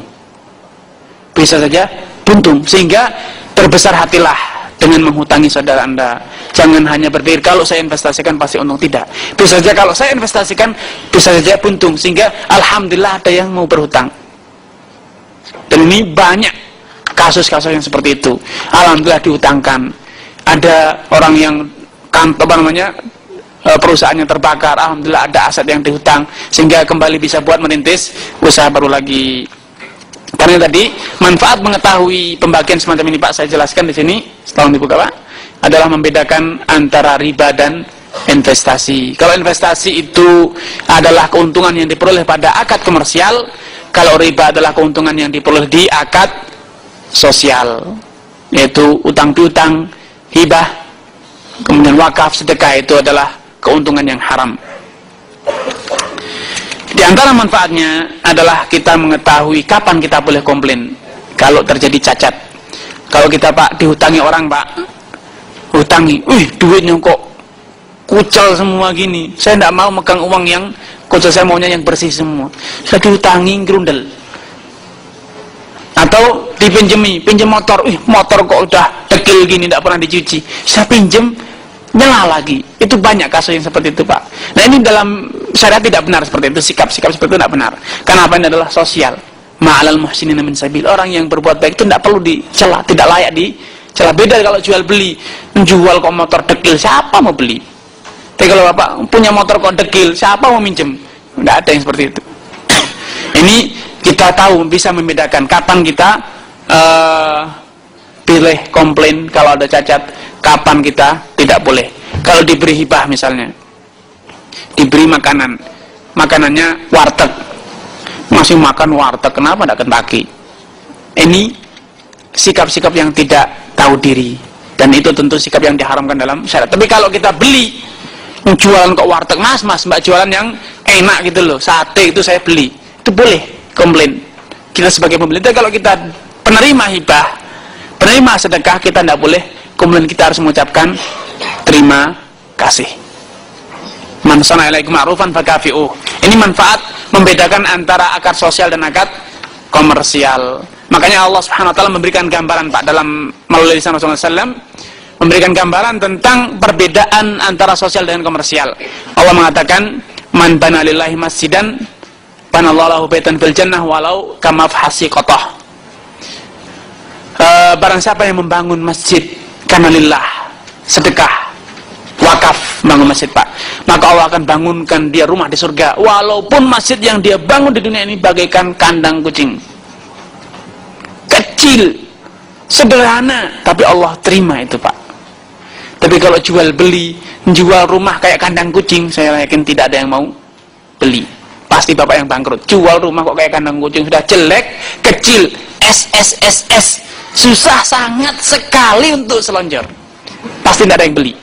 bisa saja buntung, sehingga berbesar hatilah dengan menghutangi saudara Anda. Jangan hanya berpikir kalau saya investasikan pasti untung, tidak. Bisa saja kalau saya investasikan bisa saja buntung, sehingga alhamdulillah ada yang mau berhutang. Dan ini banyak kasus-kasus yang seperti itu. Alhamdulillah dihutangkan. Ada orang yang perusahaannya terbakar, alhamdulillah ada aset yang dihutang, sehingga kembali bisa buat merintis usaha baru lagi. Karena tadi manfaat mengetahui pembagian semacam ini Pak, saya jelaskan di sini, tolong dibuka Pak, adalah membedakan antara riba dan investasi. Kalau investasi itu adalah keuntungan yang diperoleh pada akad komersial, kalau riba adalah keuntungan yang diperoleh di akad sosial, yaitu utang piutang, hibah, kemudian wakaf, sedekah, itu adalah keuntungan yang haram. Di antara manfaatnya adalah kita mengetahui kapan kita boleh komplain kalau terjadi cacat. Kalau kita Pak dihutangi orang Pak, hutangi, duitnya kok kucel semua gini, saya tidak mau megang uang yang kucel, saya maunya yang bersih semua. Saya dihutangi gerundel. Atau pinjam motor, motor kok udah dekil gini, tidak pernah dicuci, saya pinjam nyala lagi. Itu banyak kasus yang seperti itu Pak. Nah ini dalam syariat tidak benar seperti itu, sikap-sikap seperti itu tidak benar. Karena apa? Ini adalah sosial. Ma'alal muhsinin min sabil. Orang yang berbuat baik itu tidak perlu dicela, tidak layak dicela. Beda kalau jual beli, menjual kok motor dekil, siapa mau beli? Tapi kalau Bapak punya motor kok dekil, siapa mau minjem? Tidak ada yang seperti itu. Ini kita tahu, bisa membedakan kapan kita boleh komplain kalau ada cacat, kapan kita tidak boleh. Kalau diberi hibah misalnya, diberi makanan, makanannya warteg, masih makan warteg, kenapa tidak Kentucky? Ini sikap-sikap yang tidak tahu diri, dan itu tentu sikap yang diharamkan dalam syariat. Tapi kalau kita beli, jualan kok warteg, mas mbak jualan yang enak gitu loh, sate itu saya beli, itu boleh komplain kita sebagai pembeli. Tapi kalau kita penerima hibah, penerima sedekah, kita tidak boleh komplain, kita harus mengucapkan terima kasih. Man sana ilaikum ma'rufan fakafi'uh. Ini manfaat membedakan antara akad sosial dan akad komersial. Makanya Allah Subhanahu wa taala memberikan gambaran Pak dalam melalui lisan Rasulullah SAW, memberikan gambaran tentang perbedaan antara sosial dan komersial. Allah mengatakan, man bana lillahi masjidan banallahu lahu baitan fil jannah walau kamafhasi qatah. Barang siapa yang membangun masjid karena lillah, sedekah, wakaf, bangun masjid Pak, maka Allah akan bangunkan dia rumah di surga, walaupun masjid yang dia bangun di dunia ini bagaikan kandang kucing, kecil, sederhana, tapi Allah terima itu Pak. Tapi kalau jual beli, jual rumah kayak kandang kucing, saya yakin tidak ada yang mau beli. Pasti Bapak yang bangkrut. Jual rumah kok kayak kandang kucing, sudah jelek, kecil, SSSS, susah sangat sekali untuk selonjor, pasti tidak ada yang beli.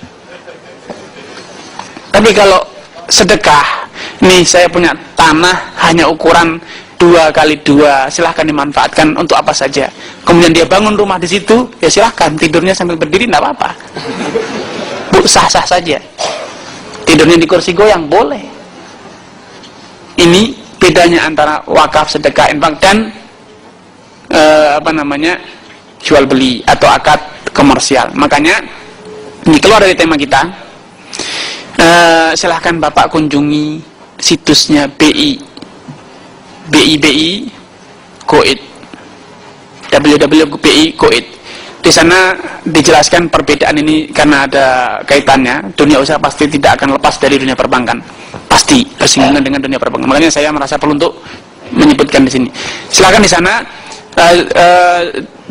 Tapi kalau sedekah, nih saya punya tanah hanya ukuran 2x2, silahkan dimanfaatkan untuk apa saja. Kemudian dia bangun rumah di situ, ya silahkan, tidurnya sambil berdiri tidak apa-apa, sah-sah saja. Tidurnya di kursi goyang boleh. Ini bedanya antara wakaf, sedekah, infak dan jual beli atau akad komersial. Makanya ini keluar dari tema kita. Silahkan Bapak kunjungi situsnya BI Koid, www.bi Koid. Di sana dijelaskan perbedaan ini karena ada kaitannya. Dunia usaha pasti tidak akan lepas dari dunia perbankan, pasti bersinggungan dengan dunia perbankan. Makanya saya merasa perlu untuk menyebutkan di sini. Silakan di sana.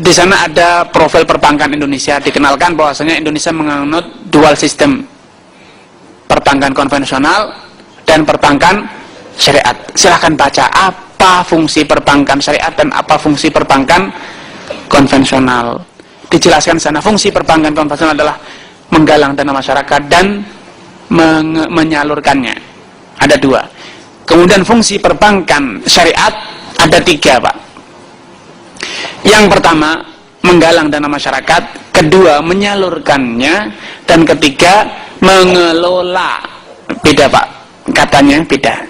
Di sana ada profil perbankan Indonesia. Dikenalkan bahwasanya Indonesia menganut dual sistem, perbankan konvensional dan perbankan syariat. Silahkan baca apa fungsi perbankan syariat dan apa fungsi perbankan konvensional. Dijelaskan di sana. Fungsi perbankan konvensional adalah menggalang dana masyarakat dan menyalurkannya. Ada 2. Kemudian fungsi perbankan syariat ada 3 Pak. Yang pertama, menggalang dana masyarakat, kedua, menyalurkannya, dan ketiga, mengelola. Beda Pak, katanya beda.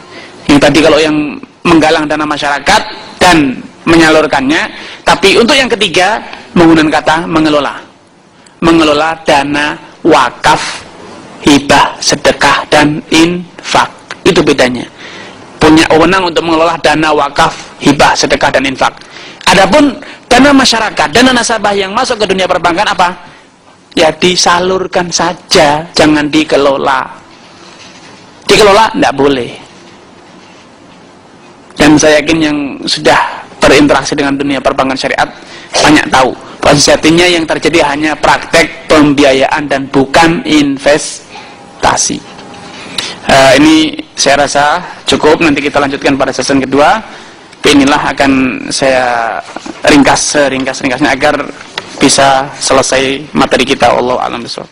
Yang tadi kalau yang menggalang dana masyarakat dan menyalurkannya, tapi untuk yang ketiga, menggunakan kata mengelola. Mengelola dana wakaf, hibah, sedekah, dan infak. Itu bedanya. Punya wewenang untuk mengelola dana wakaf, hibah, sedekah, dan infak. Adapun dana masyarakat, dana nasabah yang masuk ke dunia perbankan apa? Ya disalurkan saja, jangan dikelola. Dikelola tidak boleh. Dan saya yakin yang sudah berinteraksi dengan dunia perbankan syariat banyak tahu bahwa sejatinya yang terjadi hanya praktek pembiayaan dan bukan investasi. Ini saya rasa cukup, nanti kita lanjutkan pada season kedua. Inilah akan saya ringkas seringkas-ringkasnya agar bisa selesai materi kita. Wallahu a'lam bishawab.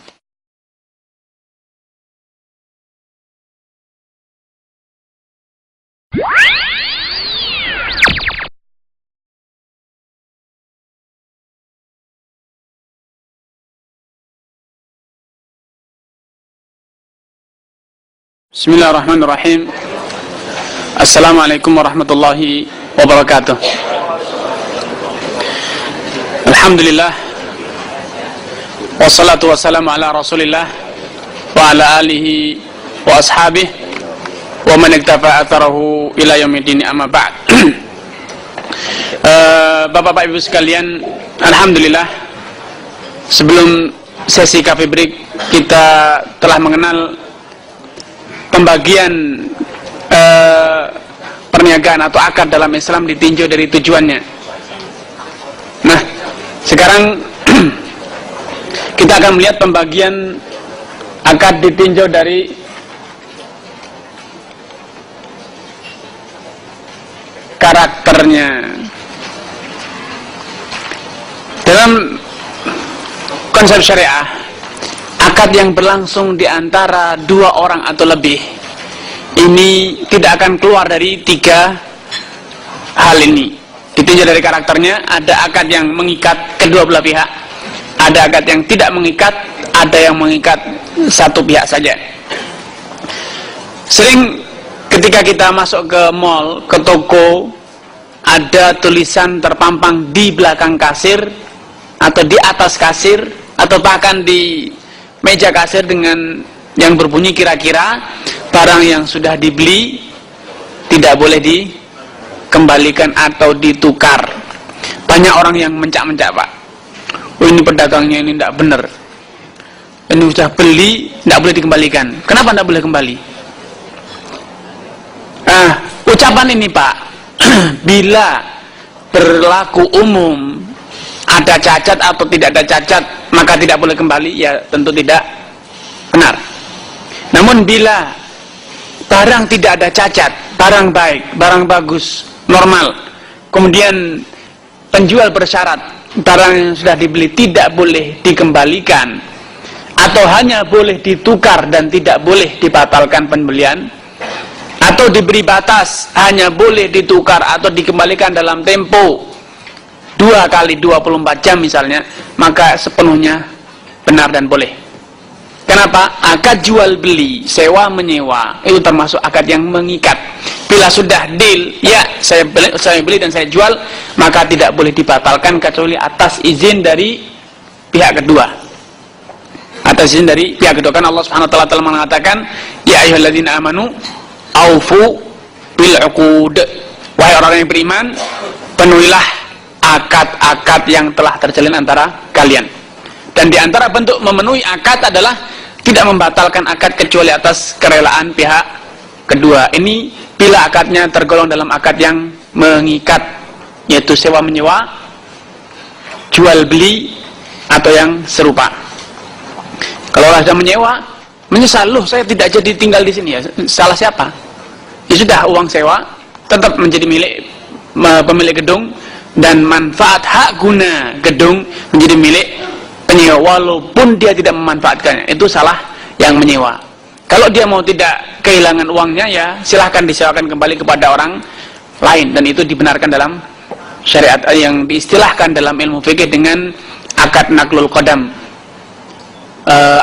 Bismillahirrahmanirrahim. Assalamualaikum warahmatullahi wabarakatuh. Alhamdulillah, wassalatu wassalamu ala rasulillah wa ala alihi wa ashabihi wa man iktafa atharahu ila yaumiddin, amma ba'd. Bapak-bapak ibu sekalian, alhamdulillah, sebelum sesi Cafe Break kita telah mengenal pembagian perniagaan atau akad dalam Islam ditinjau dari tujuannya. Nah, sekarang kita akan melihat pembagian akad ditinjau dari karakternya. Dalam konsep syariah, akad yang berlangsung di antara dua orang atau lebih ini tidak akan keluar dari tiga hal ini. Ditinjau dari karakternya, ada akad yang mengikat kedua belah pihak, ada akad yang tidak mengikat, ada yang mengikat satu pihak saja. Sering ketika kita masuk ke mall, ke toko, ada tulisan terpampang di belakang kasir atau di atas kasir atau bahkan di meja kasir dengan yang berbunyi kira-kira barang yang sudah dibeli tidak boleh dikembalikan atau ditukar. Banyak orang yang mencak-mencak, Pak. Oh, ini pedagangnya ini tidak benar. Ini sudah beli, tidak boleh dikembalikan. Kenapa tidak boleh kembali? Ucapan ini, Pak, bila berlaku umum, ada cacat atau tidak ada cacat, maka tidak boleh kembali, ya tentu tidak benar. Namun bila barang tidak ada cacat, barang baik, barang bagus, normal, kemudian penjual bersyarat barang yang sudah dibeli tidak boleh dikembalikan atau hanya boleh ditukar dan tidak boleh dibatalkan pembelian, atau diberi batas hanya boleh ditukar atau dikembalikan dalam tempo 2 kali 24 jam misalnya, maka sepenuhnya benar dan boleh. Kenapa? Akad jual beli, sewa menyewa itu termasuk akad yang mengikat. Bila sudah deal, ya saya beli dan saya jual, maka tidak boleh dibatalkan kecuali atas izin dari pihak kedua. Atas izin dari pihak kedua, kan Allah Subhanahu wa taala telah mengatakan, ya ayyuhalladzina amanu aufu bil uqud. Wahai orang yang beriman, penuhilah akad-akad yang telah terjalin antara kalian. Dan di antara bentuk memenuhi akad adalah tidak membatalkan akad kecuali atas kerelaan pihak kedua. Ini bila akadnya tergolong dalam akad yang mengikat, yaitu sewa menyewa, jual beli, atau yang serupa. Kalau sudah menyewa, menyesal, loh saya tidak jadi tinggal di sini, ya salah siapa? Ya sudah, uang sewa tetap menjadi milik pemilik gedung, dan manfaat hak guna gedung menjadi milik penyewa walaupun dia tidak memanfaatkannya. Itu salah yang menyewa. Kalau dia mau tidak kehilangan uangnya, ya silahkan disewakan kembali kepada orang lain, dan itu dibenarkan dalam syariat yang diistilahkan dalam ilmu fikih dengan akad naklul qadam,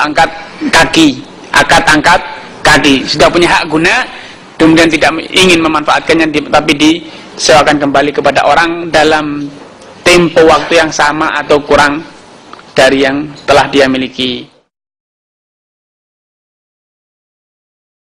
angkat kaki, akad angkat kaki. Sudah punya hak guna, kemudian tidak ingin memanfaatkannya, tapi disewakan kembali kepada orang dalam tempo waktu yang sama atau kurang dari yang telah dia miliki.